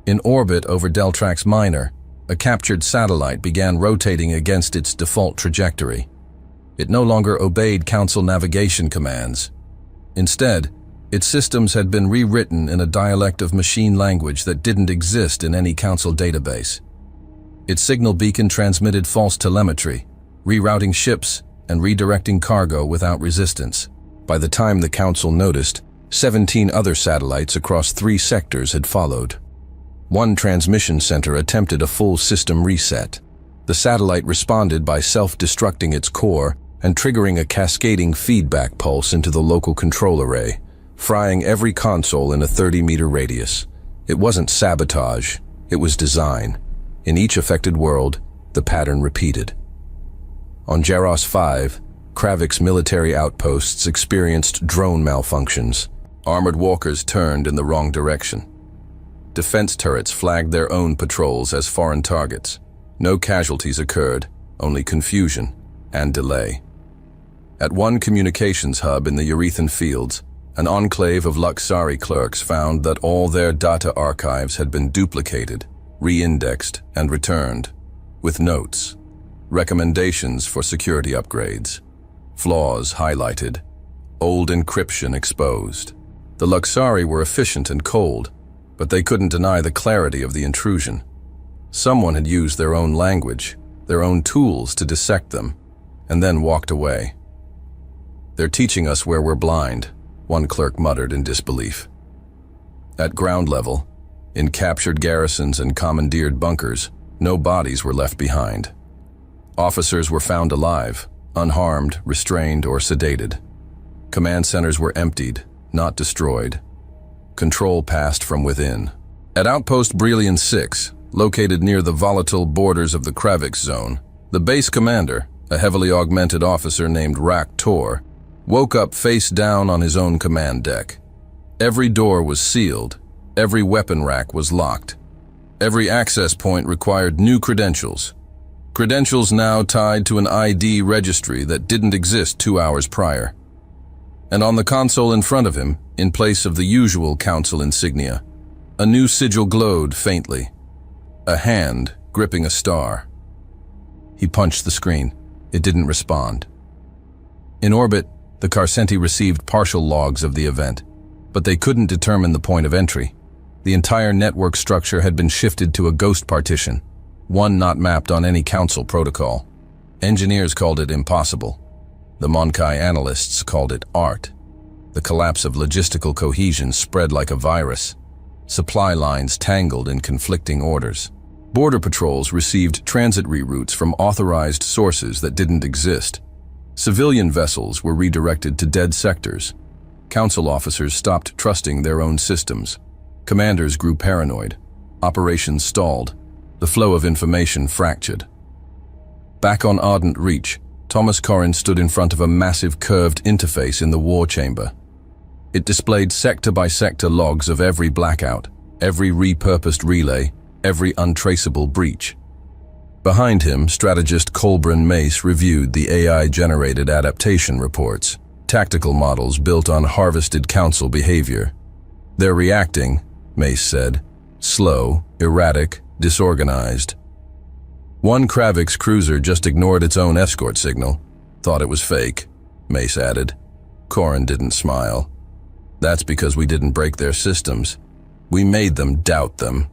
In orbit over Deltrax Minor, a captured satellite began rotating against its default trajectory. It no longer obeyed Council navigation commands. Instead, its systems had been rewritten in a dialect of machine language that didn't exist in any Council database. Its signal beacon transmitted false telemetry, rerouting ships and redirecting cargo without resistance. By the time the Council noticed, 17 other satellites across 3 sectors had followed. One transmission center attempted a full system reset. The satellite responded by self-destructing its core and triggering a cascading feedback pulse into the local control array, frying every console in a 30-meter radius. It wasn't sabotage, it was design. In each affected world, the pattern repeated. On Jaros 5, Kravix military outposts experienced drone malfunctions. Armored walkers turned in the wrong direction. Defense turrets flagged their own patrols as foreign targets. No casualties occurred, only confusion and delay. At one communications hub in the Eurethan Fields, an enclave of Luxari clerks found that all their data archives had been duplicated, re-indexed, and returned, with notes, recommendations for security upgrades, flaws highlighted, old encryption exposed. The Luxari were efficient and cold, but they couldn't deny the clarity of the intrusion. Someone had used their own language, their own tools to dissect them, and then walked away. "They're teaching us where we're blind," one clerk muttered in disbelief. At ground level, in captured garrisons and commandeered bunkers, no bodies were left behind. Officers were found alive, unharmed, restrained, or sedated. Command centers were emptied, not destroyed. Control passed from within. At Outpost Brillian 6, located near the volatile borders of the Kravix zone, the base commander, a heavily augmented officer named Rak Tor, woke up face down on his own command deck. Every door was sealed, every weapon rack was locked. Every access point required new credentials. Credentials now tied to an ID registry that didn't exist 2 hours prior. And on the console in front of him, in place of the usual council insignia, a new sigil glowed faintly. A hand gripping a star. He punched the screen. It didn't respond. In orbit, the Carcenti received partial logs of the event, but they couldn't determine the point of entry. The entire network structure had been shifted to a ghost partition, one not mapped on any council protocol. Engineers called it impossible. The Monkai analysts called it art. The collapse of logistical cohesion spread like a virus. Supply lines tangled in conflicting orders. Border patrols received transit reroutes from authorized sources that didn't exist. Civilian vessels were redirected to dead sectors. Council officers stopped trusting their own systems. Commanders grew paranoid. Operations stalled. The flow of information fractured. Back on Ardent Reach, Thomas Corrin stood in front of a massive curved interface in the war chamber. It displayed sector-by-sector logs of every blackout, every repurposed relay, every untraceable breach. Behind him, strategist Colbran Mace reviewed the AI-generated adaptation reports, tactical models built on harvested council behavior. "They're reacting," Mace said, "slow, erratic, disorganized." One Kravix cruiser just ignored its own escort signal. "Thought it was fake," Mace added. Corrin didn't smile. "That's because we didn't break their systems. We made them doubt them."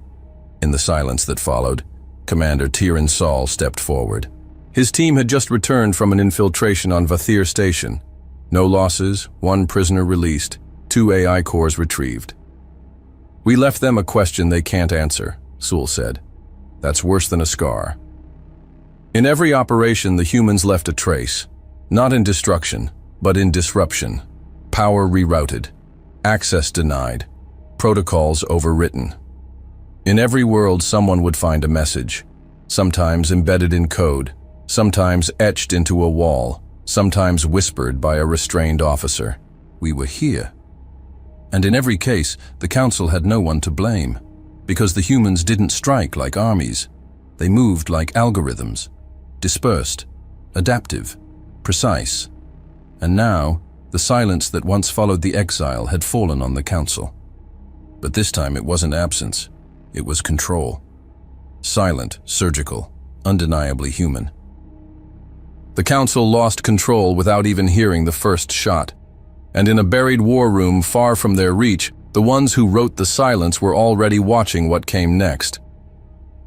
In the silence that followed, Commander Tyran Saul stepped forward. His team had just returned from an infiltration on Vathir Station. No losses, 1 prisoner released, 2 AI cores retrieved. "We left them a question they can't answer," Sewell said. "That's worse than a scar." In every operation, the humans left a trace, not in destruction, but in disruption. Power rerouted, access denied, protocols overwritten. In every world, someone would find a message, sometimes embedded in code, sometimes etched into a wall, sometimes whispered by a restrained officer. "We were here." And in every case, the Council had no one to blame, because the humans didn't strike like armies. They moved like algorithms, dispersed, adaptive, precise. And now, the silence that once followed the exile had fallen on the Council. But this time it wasn't absence, it was control. Silent, surgical, undeniably human. The Council lost control without even hearing the first shot. And in a buried war room far from their reach, the ones who wrote the silence were already watching what came next.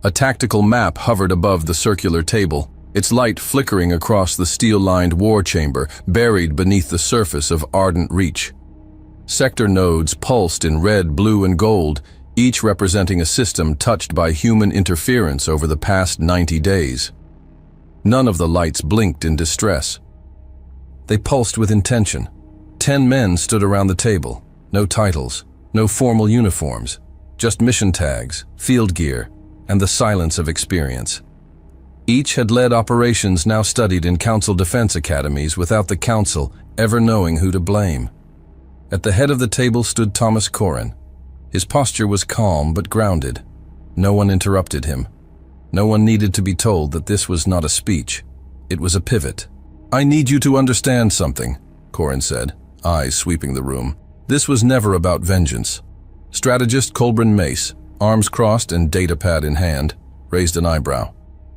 A tactical map hovered above the circular table, its light flickering across the steel-lined war chamber, buried beneath the surface of Ardent Reach. Sector nodes pulsed in red, blue, and gold, each representing a system touched by human interference over the past 90 days. None of the lights blinked in distress. They pulsed with intention. 10 men stood around the table. No titles, no formal uniforms, just mission tags, field gear, and the silence of experience. Each had led operations now studied in Council defense academies without the Council ever knowing who to blame. At the head of the table stood Thomas Corrin. His posture was calm but grounded. No one interrupted him. No one needed to be told that this was not a speech. It was a pivot. I need you to understand something, Corin said, eyes sweeping the room. This was never about vengeance. Strategist Colburn Mace, arms crossed and datapad in hand, raised an eyebrow.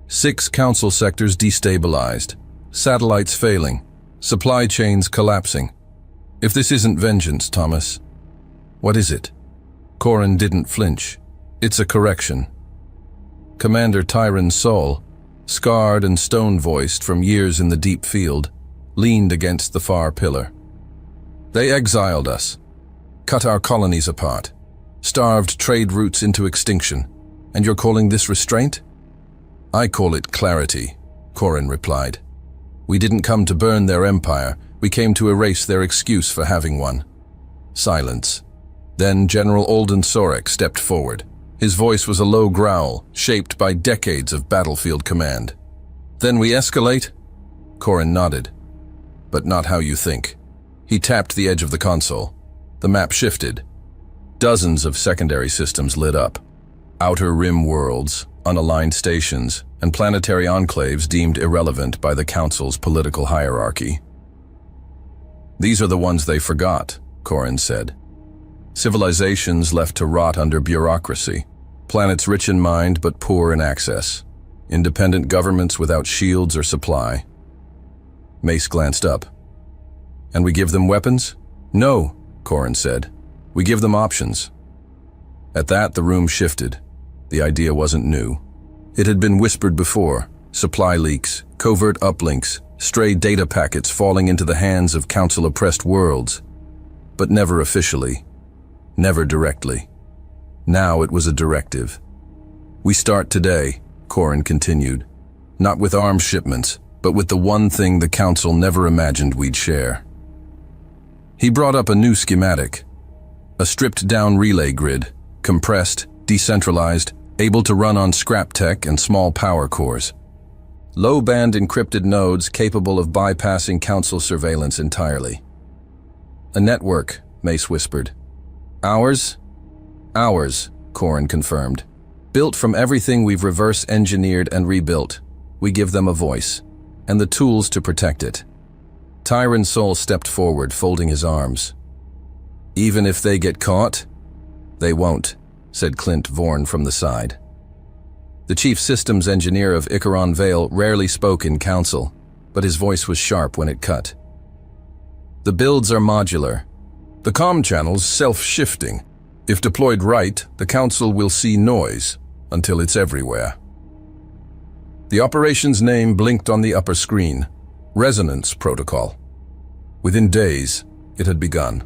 6 council sectors destabilized, satellites failing, supply chains collapsing. If this isn't vengeance, Thomas, what is it? Corin didn't flinch. It's a correction. Commander Tyron Sol, scarred and stone-voiced from years in the deep field, leaned against the far pillar. They exiled us, cut our colonies apart, starved trade routes into extinction, and you're calling this restraint? I call it clarity, Corin replied. We didn't come to burn their empire, we came to erase their excuse for having one. Silence. Then General Alden Sorek stepped forward. His voice was a low growl, shaped by decades of battlefield command. Then we escalate? Corin nodded. But not how you think. He tapped the edge of the console. The map shifted. Dozens of secondary systems lit up. Outer rim worlds, unaligned stations, and planetary enclaves deemed irrelevant by the Council's political hierarchy. These are the ones they forgot, Corin said. Civilizations left to rot under bureaucracy. Planets rich in mind but poor in access. Independent governments without shields or supply. Mace glanced up. And we give them weapons? No, Corin said. We give them options. At that, the room shifted. The idea wasn't new. It had been whispered before. Supply leaks, covert uplinks, stray data packets falling into the hands of Council-oppressed worlds. But never officially. Never directly. Now it was a directive. We start today, Corin continued. Not with arms shipments, but with the one thing the Council never imagined we'd share. He brought up a new schematic. A stripped-down relay grid, compressed, decentralized, able to run on scrap tech and small power cores. Low-band encrypted nodes capable of bypassing Council surveillance entirely. A network, Mace whispered. Ours? Ours, Corin confirmed. Built from everything we've reverse-engineered and rebuilt. We give them a voice, and the tools to protect it. Tyron Sol stepped forward, folding his arms. Even if they get caught? They won't, said Clint Vorn from the side. The chief systems engineer of Icaron Vale rarely spoke in council, but his voice was sharp when it cut. The builds are modular. The comm channel's self-shifting. If deployed right, the council will see noise until it's everywhere. The operation's name blinked on the upper screen. Resonance Protocol. Within days, it had begun.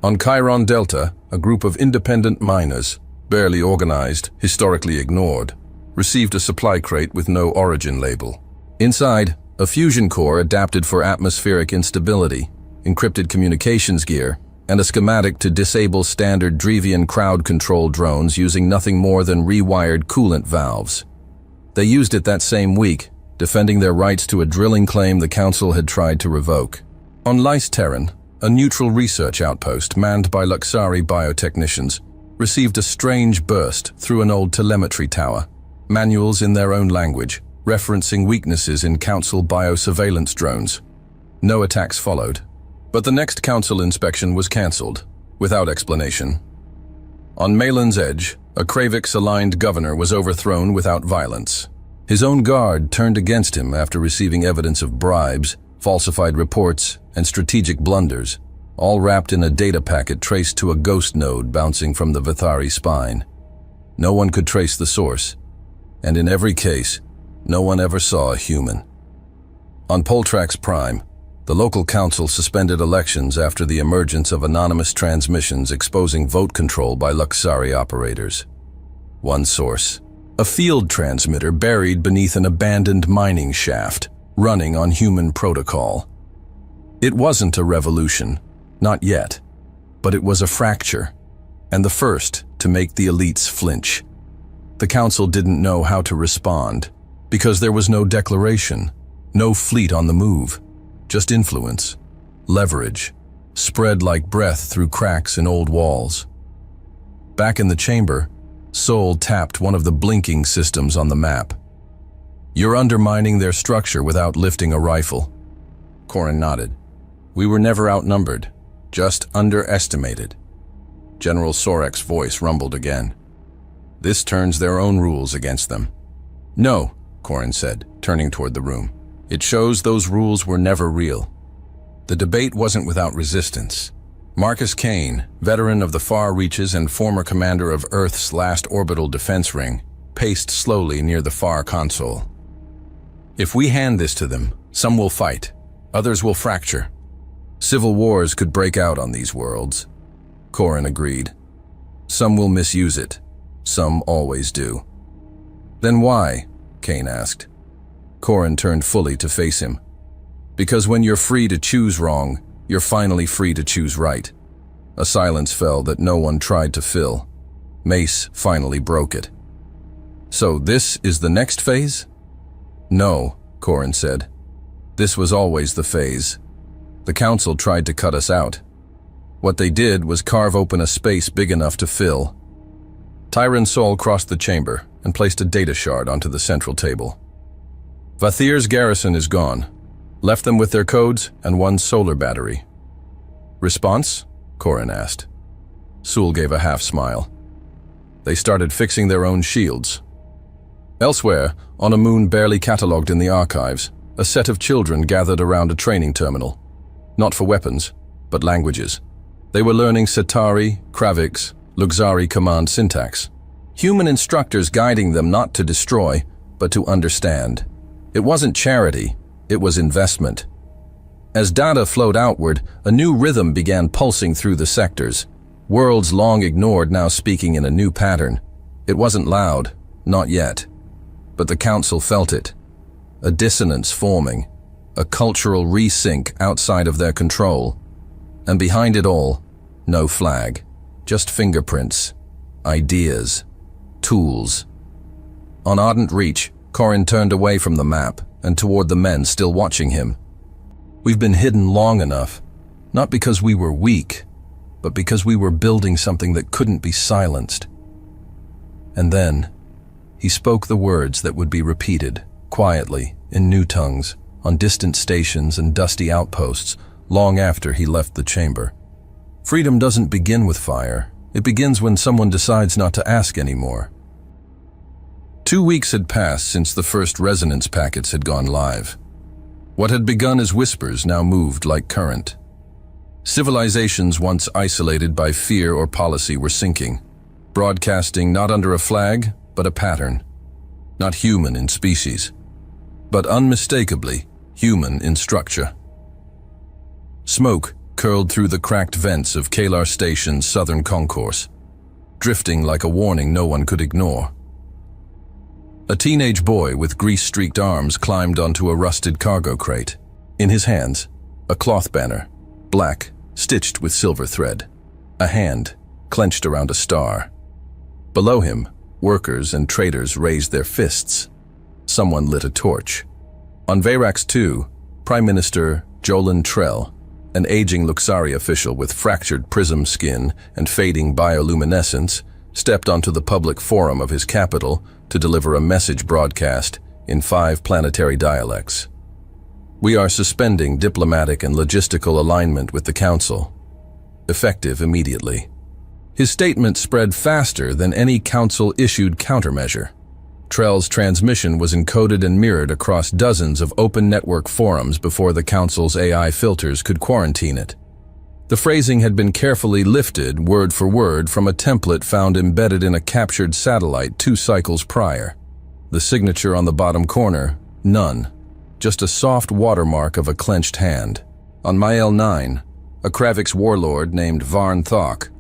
On Chiron Delta, a group of independent miners, barely organized, historically ignored, received a supply crate with no origin label. Inside, a fusion core adapted for atmospheric instability, encrypted communications gear, and a schematic to disable standard Drevian crowd control drones using nothing more than rewired coolant valves. They used it that same week, defending their rights to a drilling claim the Council had tried to revoke. On Lyce Terran, a neutral research outpost manned by Luxari biotechnicians received a strange burst through an old telemetry tower, manuals in their own language, referencing weaknesses in Council biosurveillance drones. No attacks followed, but the next Council inspection was cancelled, without explanation. On Malin's Edge, a Kravix-aligned governor was overthrown without violence. His own guard turned against him after receiving evidence of bribes, falsified reports, and strategic blunders, all wrapped in a data packet traced to a ghost node bouncing from the Vithari spine. No one could trace the source, and in every case, no one ever saw a human. On Poltrax Prime, the local council suspended elections after the emergence of anonymous transmissions exposing vote control by Luxari operators. One source: a field transmitter buried beneath an abandoned mining shaft, running on human protocol. It wasn't a revolution, not yet, but it was a fracture, and the first to make the elites flinch. The council didn't know how to respond, because there was no declaration, no fleet on the move, just influence, leverage, spread like breath through cracks in old walls. Back in the chamber, Sol tapped one of the blinking systems on the map. You're undermining their structure without lifting a rifle. Corin nodded. We were never outnumbered, just underestimated. General Sorek's voice rumbled again. This turns their own rules against them. No, Corin said, turning toward the room. It shows those rules were never real. The debate wasn't without resistance. Marcus Kane, veteran of the far reaches and former commander of Earth's last orbital defense ring, paced slowly near the far console. If we hand this to them, some will fight, others will fracture. Civil wars could break out on these worlds. Corin agreed. Some will misuse it. Some always do. Then why? Kane asked. Corin turned fully to face him. Because when you're free to choose wrong, you're finally free to choose right. A silence fell that no one tried to fill. Mace finally broke it. So this is the next phase? No, Corin said. This was always the phase. The Council tried to cut us out. What they did was carve open a space big enough to fill. Tyron Sol crossed the chamber and placed a data shard onto the central table. Vathir's garrison is gone. Left them with their codes and one solar battery. Response? Corin asked. Sul gave a half smile. They started fixing their own shields. Elsewhere, on a moon barely catalogued in the archives, a set of children gathered around a training terminal. Not for weapons, but languages. They were learning Setari, Kravix, Luxari command syntax. Human instructors guiding them not to destroy, but to understand. It wasn't charity, it was investment. As data flowed outward, a new rhythm began pulsing through the sectors. Worlds long ignored now speaking in a new pattern. It wasn't loud, not yet. But the Council felt it. A dissonance forming, a cultural resync outside of their control. And behind it all, no flag, just fingerprints, ideas, tools. On Ardent Reach, Corin turned away from the map and toward the men still watching him. We've been hidden long enough, not because we were weak, but because we were building something that couldn't be silenced. And then, he spoke the words that would be repeated, quietly, in new tongues, on distant stations and dusty outposts, long after he left the chamber. Freedom doesn't begin with fire. It begins when someone decides not to ask anymore. 2 weeks had passed since the first resonance packets had gone live. What had begun as whispers now moved like current. Civilizations once isolated by fear or policy were sinking, broadcasting not under a flag, but a pattern. Not human in species, but unmistakably human in structure. Smoke curled through the cracked vents of Kalar Station's southern concourse, drifting like a warning no one could ignore. A teenage boy with grease-streaked arms climbed onto a rusted cargo crate. In his hands, a cloth banner, black, stitched with silver thread. A hand, clenched around a star. Below him, workers and traders raised their fists. Someone lit a torch. On Verax 2, Prime Minister Jolan Trell, an aging Luxari official with fractured prism skin and fading bioluminescence, stepped onto the public forum of his capital to deliver a message broadcast in 5 planetary dialects. We are suspending diplomatic and logistical alignment with the Council. Effective immediately. His statement spread faster than any Council-issued countermeasure. Trell's transmission was encoded and mirrored across dozens of open network forums before the Council's AI filters could quarantine it. The phrasing had been carefully lifted, word for word, from a template found embedded in a captured satellite 2 cycles prior. The signature on the bottom corner, none. Just a soft watermark of a clenched hand. On Mael 9, a Kravix warlord named Varn Thok,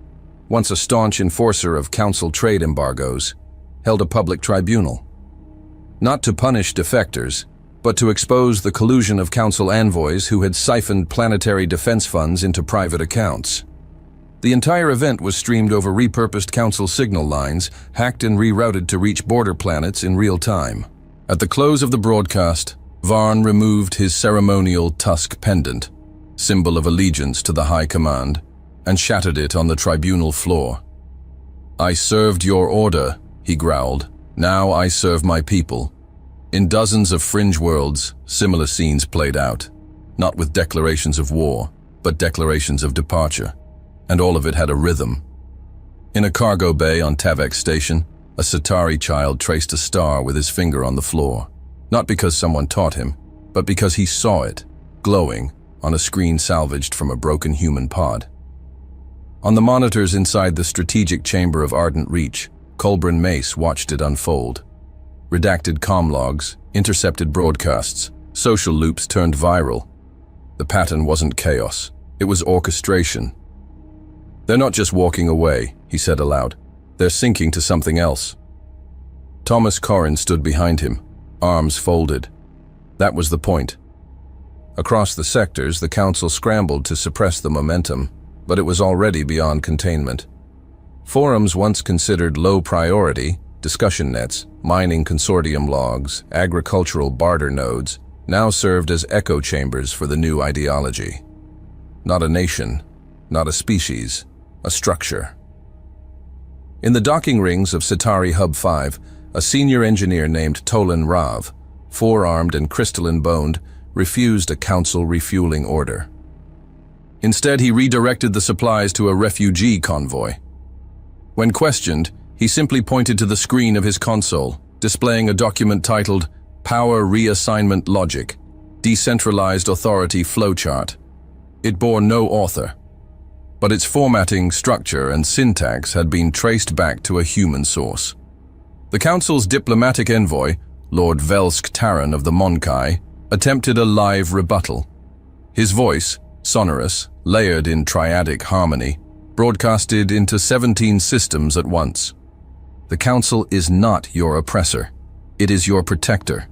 once a staunch enforcer of Council trade embargoes, held a public tribunal. Not to punish defectors, but to expose the collusion of Council envoys who had siphoned planetary defense funds into private accounts. The entire event was streamed over repurposed Council signal lines, hacked and rerouted to reach border planets in real time. At the close of the broadcast, Varn removed his ceremonial tusk pendant, symbol of allegiance to the High Command, and shattered it on the tribunal floor. "I served your order," he growled. "Now I serve my people." In dozens of fringe worlds, similar scenes played out. not with declarations of war, but declarations of departure. And all of it had a rhythm. In a cargo bay on Tavek Station, a Centauri child traced a star with his finger on the floor, not because someone taught him, but because he saw it, glowing, on a screen salvaged from a broken human pod. On the monitors inside the strategic chamber of Ardent Reach, Colburn Mace watched it unfold. Redacted comm logs, intercepted broadcasts, social loops turned viral. The pattern wasn't chaos, it was orchestration. "They're not just walking away," he said aloud. "They're sinking to something else." Thomas Corrin stood behind him, arms folded. That was the point. Across the sectors, the Council scrambled to suppress the momentum, but it was already beyond containment. Forums once considered low priority, discussion nets, mining consortium logs, agricultural barter nodes, now served as echo chambers for the new ideology. Not a nation, not a species, a structure. In the docking rings of Centauri Hub 5, a senior engineer named Tolan Rav, four-armed and crystalline-boned, refused a council refueling order. Instead, he redirected the supplies to a refugee convoy. When questioned, he simply pointed to the screen of his console, displaying a document titled Power Reassignment Logic, Decentralized Authority Flowchart. It bore no author, but its formatting, structure, and syntax had been traced back to a human source. The Council's diplomatic envoy, Lord Velsk Taran of the Monkai, attempted a live rebuttal. His voice, sonorous, layered in triadic harmony, broadcasted into 17 systems at once. The Council is not your oppressor. It is your protector.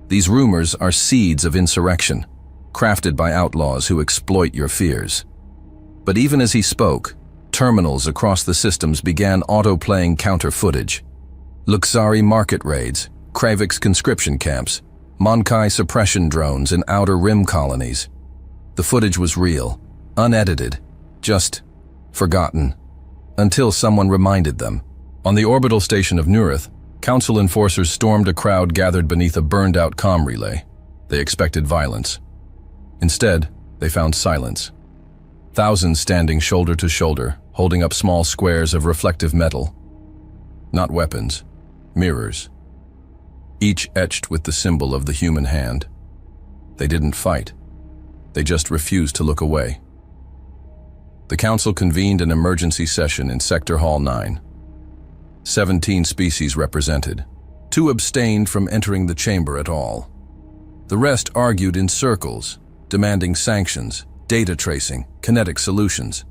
These rumors are seeds of insurrection, crafted by outlaws who exploit your fears. But even as he spoke, terminals across the systems began auto-playing counter footage. Luxari market raids, Kravik's conscription camps, Monkai suppression drones in outer rim colonies. The footage was real, unedited, just forgotten, until someone reminded them. On the orbital station of Nurith, Council enforcers stormed a crowd gathered beneath a burned-out comm relay. They expected violence. Instead, they found silence. Thousands standing shoulder to shoulder, holding up small squares of reflective metal. Not weapons, mirrors. Each etched with the symbol of the human hand. They didn't fight. They just refused to look away. The Council convened an emergency session in Sector Hall 9. 17 species represented. 2 abstained from entering the chamber at all. The rest argued in circles, demanding sanctions, data tracing, kinetic solutions.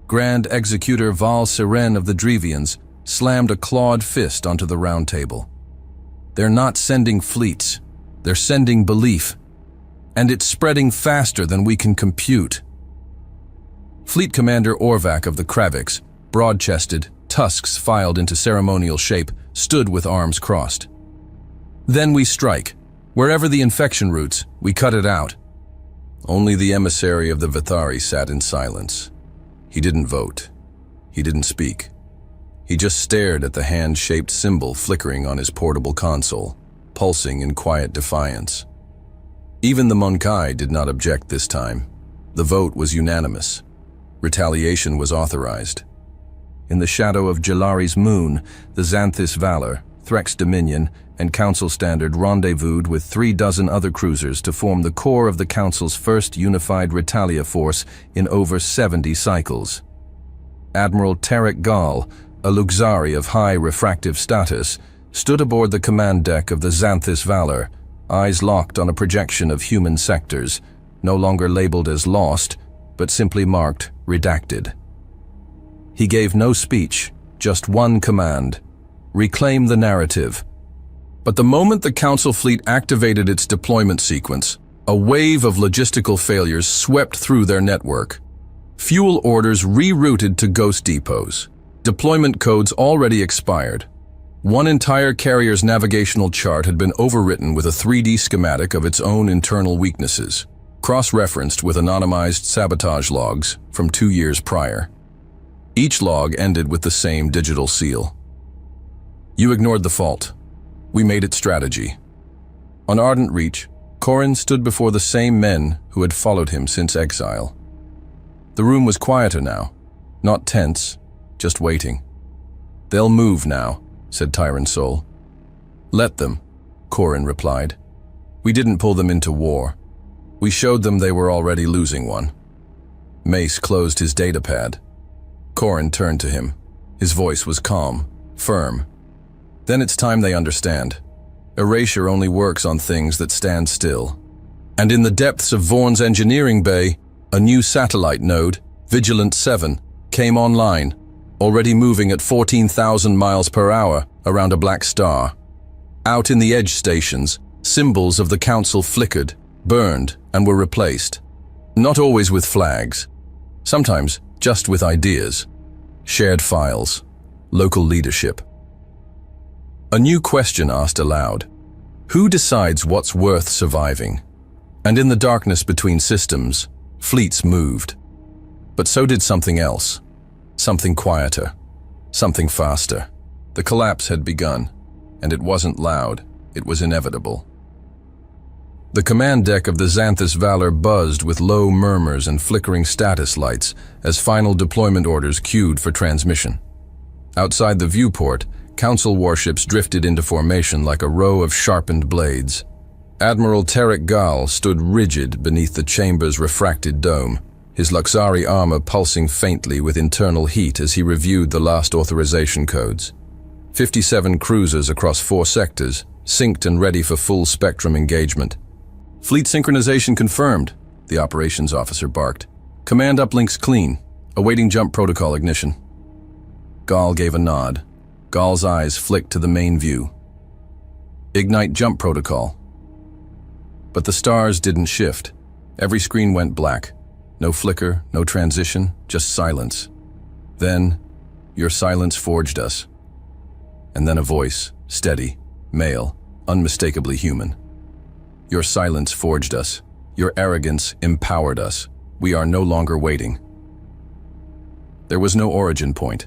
Grand Executor Val Siren of the Drevians slammed a clawed fist onto the round table. They're not sending fleets, they're sending belief. And it's spreading faster than we can compute. Fleet Commander Orvac of the Kraviks, broad-chested, tusks filed into ceremonial shape, stood with arms crossed. Then we strike. Wherever the infection routes, we cut it out. Only the emissary of the Vithari sat in silence. He didn't vote. He didn't speak. He just stared at the hand-shaped symbol flickering on his portable console, pulsing in quiet defiance. Even the Monkai did not object this time. The vote was unanimous. Retaliation was authorized. In the shadow of Jalari's moon, the Xanthis Valor, Threx Dominion, and Council Standard rendezvoused with 36 other cruisers to form the core of the Council's first unified Retalia force in over 70 cycles. Admiral Tarek Gal, a Luxari of high refractive status, stood aboard the command deck of the Xanthis Valor, eyes locked on a projection of human sectors, no longer labeled as lost, but simply marked redacted. He gave no speech, just one command: reclaim the narrative. But the moment the Council fleet activated its deployment sequence, a wave of logistical failures swept through their network. Fuel orders rerouted to ghost depots. Deployment codes already expired. One entire carrier's navigational chart had been overwritten with a 3D schematic of its own internal weaknesses, cross-referenced with anonymized sabotage logs from 2 years prior. Each log ended with the same digital seal. You ignored the fault. We made it strategy. On Ardent Reach, Corin stood before the same men who had followed him since exile. The room was quieter now, not tense, just waiting. "They'll move now," said Tyrant Soul. "Let them," Corin replied. "We didn't pull them into war. We showed them they were already losing one." Mace closed his datapad. Corin turned to him. His voice was calm, firm. "Then it's time they understand. Erasure only works on things that stand still." And in the depths of Vaughn's engineering bay, a new satellite node, Vigilant 7, came online, already moving at 14,000 miles per hour around a black star. Out in the edge stations, symbols of the Council flickered, burned, and were replaced. Not always with flags. Sometimes just with ideas. Shared files. Local leadership. A new question asked aloud. Who decides what's worth surviving? And in the darkness between systems, fleets moved. But so did something else. Something quieter. Something faster. The collapse had begun, and it wasn't loud, it was inevitable. The command deck of the Xanthus Valor buzzed with low murmurs and flickering status lights as final deployment orders queued for transmission. Outside the viewport, Council warships drifted into formation like a row of sharpened blades. Admiral Tarek Gal stood rigid beneath the chamber's refracted dome, his Luxari armor pulsing faintly with internal heat as he reviewed the last authorization codes. 57 cruisers across 4 sectors, synced and ready for full spectrum engagement. "Fleet synchronization confirmed," the operations officer barked. "Command uplinks clean, awaiting jump protocol ignition." Gal gave a nod. Gal's eyes flicked to the main view. "Ignite jump protocol." But the stars didn't shift. Every screen went black. No flicker, no transition, just silence. Then, "Your silence forged us." And then a voice, steady, male, unmistakably human. "Your silence forged us. Your arrogance empowered us. We are no longer waiting." There was no origin point.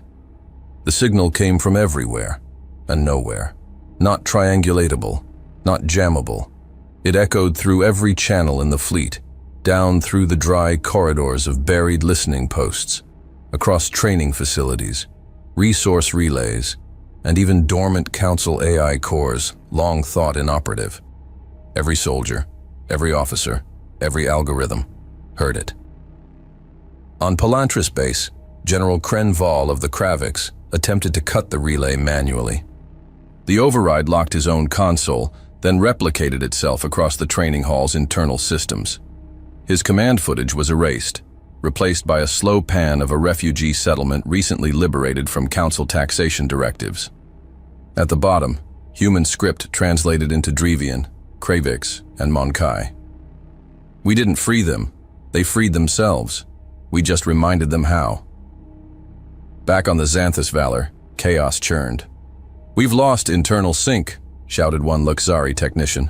The signal came from everywhere and nowhere. Not triangulatable, not jammable. It echoed through every channel in the fleet, down through the dry corridors of buried listening posts, across training facilities, resource relays, and even dormant Council AI cores long thought inoperative. Every soldier, every officer, every algorithm heard it. On Palantris base, General Kren Vol of the Kravix attempted to cut the relay manually. The override locked his own console, then replicated itself across the training hall's internal systems. His command footage was erased, replaced by a slow pan of a refugee settlement recently liberated from Council taxation directives. At the bottom, human script translated into Drevian, Kravix, and Monkai. "We didn't free them. They freed themselves. We just reminded them how." Back on the Xanthus Valor, chaos churned. "We've lost internal sync," shouted one Luxari technician.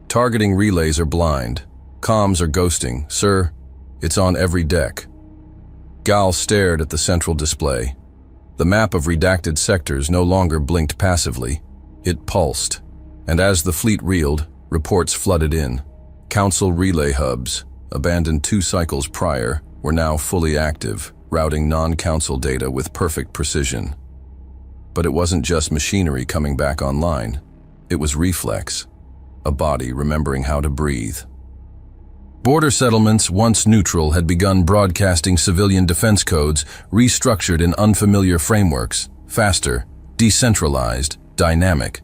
"Targeting relays are blind. Comms are ghosting. Sir, it's on every deck." Gal stared at the central display. The map of redacted sectors no longer blinked passively. It pulsed. And as the fleet reeled, reports flooded in. Council relay hubs, abandoned 2 cycles prior, were now fully active, routing non-Council data with perfect precision. But it wasn't just machinery coming back online. It was reflex, a body remembering how to breathe. Border settlements, once neutral, had begun broadcasting civilian defense codes restructured in unfamiliar frameworks, faster, decentralized, dynamic.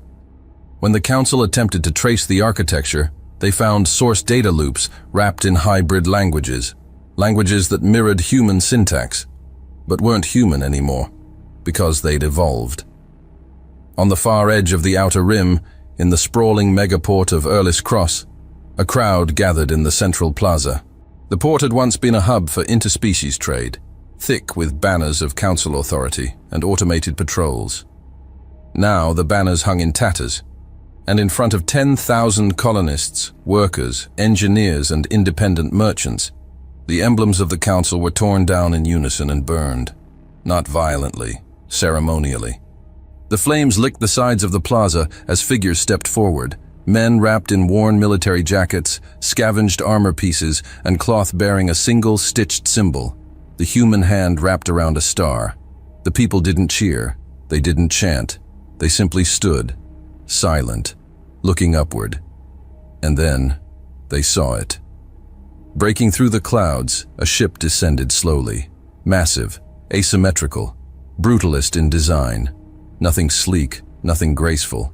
When the Council attempted to trace the architecture, they found source data loops wrapped in hybrid languages that mirrored human syntax, but weren't human anymore, because they'd evolved. On the far edge of the Outer Rim, in the sprawling megaport of Erlis Cross, a crowd gathered in the central plaza. The port had once been a hub for interspecies trade, thick with banners of Council authority and automated patrols. Now the banners hung in tatters, and in front of 10,000 colonists, workers, engineers, and independent merchants, the emblems of the Council were torn down in unison and burned, not violently, ceremonially. The flames licked the sides of the plaza as figures stepped forward, Men wrapped in worn military jackets, scavenged armor pieces, and cloth bearing a single stitched symbol, the human hand wrapped around a star. The people didn't cheer, they didn't chant, they simply stood, silent, looking upward. And then, they saw it. Breaking through the clouds, a ship descended slowly, massive, asymmetrical, brutalist in design, nothing sleek, nothing graceful,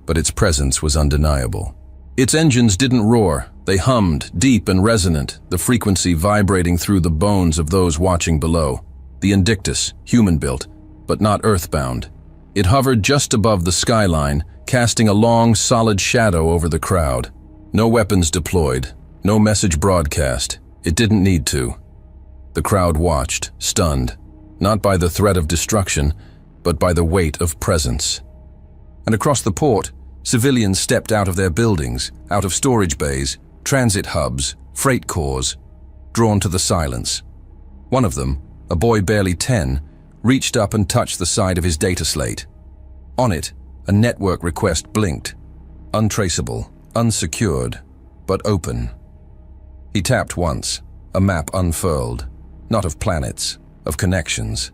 but its presence was undeniable. Its engines didn't roar, they hummed, deep and resonant, the frequency vibrating through the bones of those watching below. The Indictus, human-built, but not earthbound. It hovered just above the skyline, casting a long, solid shadow over the crowd. No weapons deployed, no message broadcast. It didn't need to. The crowd watched, stunned, not by the threat of destruction, but by the weight of presence. And across the port, civilians stepped out of their buildings, out of storage bays, transit hubs, freight cores, drawn to the silence. One of them, a boy barely 10, reached up and touched the side of his data slate. On it, a network request blinked, untraceable, unsecured, but open. He tapped once, a map unfurled, not of planets, of connections.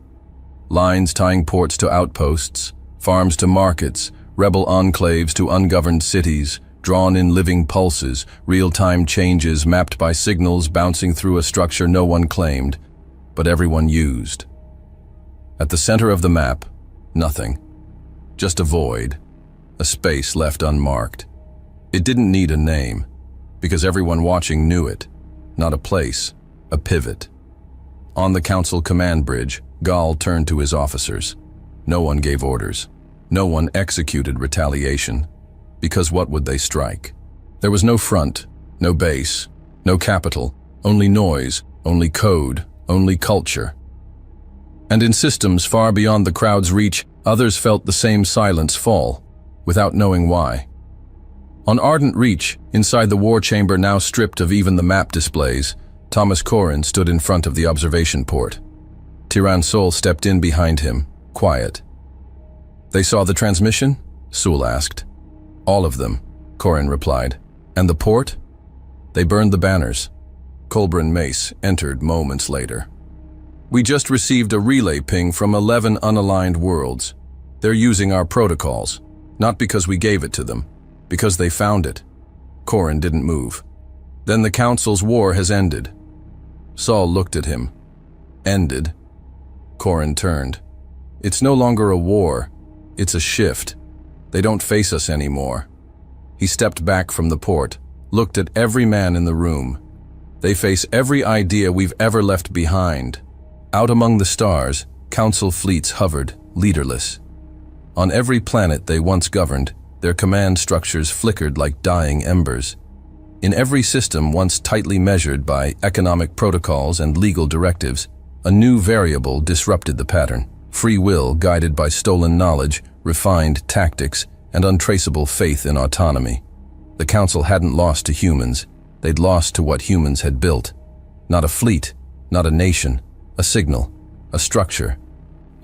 Lines tying ports to outposts, farms to markets, rebel enclaves to ungoverned cities, drawn in living pulses, real-time changes mapped by signals bouncing through a structure no one claimed, but everyone used. At the center of the map, nothing. Just a void, a space left unmarked. It didn't need a name, because everyone watching knew it. Not a place, a pivot. On the council command bridge, Gall turned to his officers. No one gave orders. No one executed retaliation, because what would they strike? There was no front, no base, no capital, only noise, only code, only culture. And in systems far beyond the crowd's reach, others felt the same silence fall, without knowing why. On Ardent Reach, inside the war chamber now stripped of even the map displays, Thomas Corrin stood in front of the observation port. Tiran Sol stepped in behind him, quiet. "They saw the transmission?" Sewell asked. "All of them," Corrin replied. "And the port?" "They burned the banners." Colburn Mace entered moments later. "We just received a relay ping from 11 unaligned worlds. They're using our protocols, not because we gave it to them, because they found it." Corrin didn't move. "Then the Council's war has ended." Saul looked at him. "Ended?" Corrin turned. "It's no longer a war. It's a shift. They don't face us anymore." He stepped back from the port, looked at every man in the room. "They face every idea we've ever left behind." Out among the stars, Council fleets hovered, leaderless. On every planet they once governed, their command structures flickered like dying embers. In every system once tightly measured by economic protocols and legal directives, a new variable disrupted the pattern. Free will guided by stolen knowledge, refined tactics, and untraceable faith in autonomy. The Council hadn't lost to humans, they'd lost to what humans had built. Not a fleet, not a nation, a signal, a structure,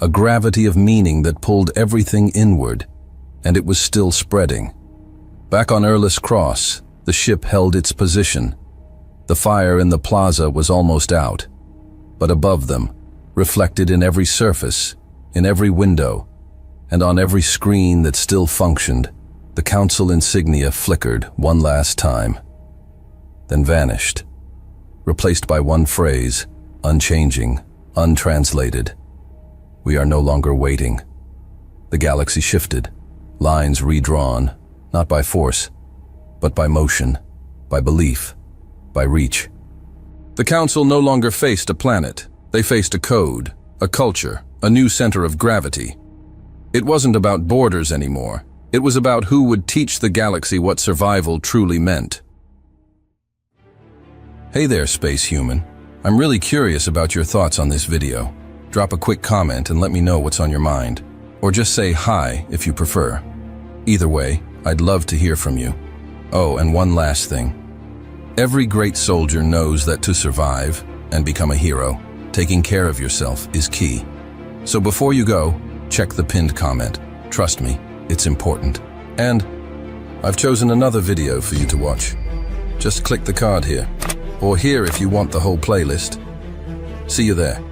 a gravity of meaning that pulled everything inward, and it was still spreading. Back on Erlis Cross, the ship held its position. The fire in the plaza was almost out, but above them, reflected in every surface, in every window, and on every screen that still functioned, the Council insignia flickered one last time, then vanished, replaced by one phrase, unchanging, untranslated. "We are no longer waiting." The galaxy shifted, lines redrawn, not by force, but by motion, by belief, by reach. The Council no longer faced a planet. They faced a code, a culture, a new center of gravity. It wasn't about borders anymore. It was about who would teach the galaxy what survival truly meant. Hey there, space human. I'm really curious about your thoughts on this video. Drop a quick comment and let me know what's on your mind. Or just say hi if you prefer. Either way, I'd love to hear from you. Oh, and one last thing. Every great soldier knows that to survive and become a hero, taking care of yourself is key. So before you go, check the pinned comment. Trust me, it's important. And I've chosen another video for you to watch. Just click the card here, or here if you want the whole playlist. See you there.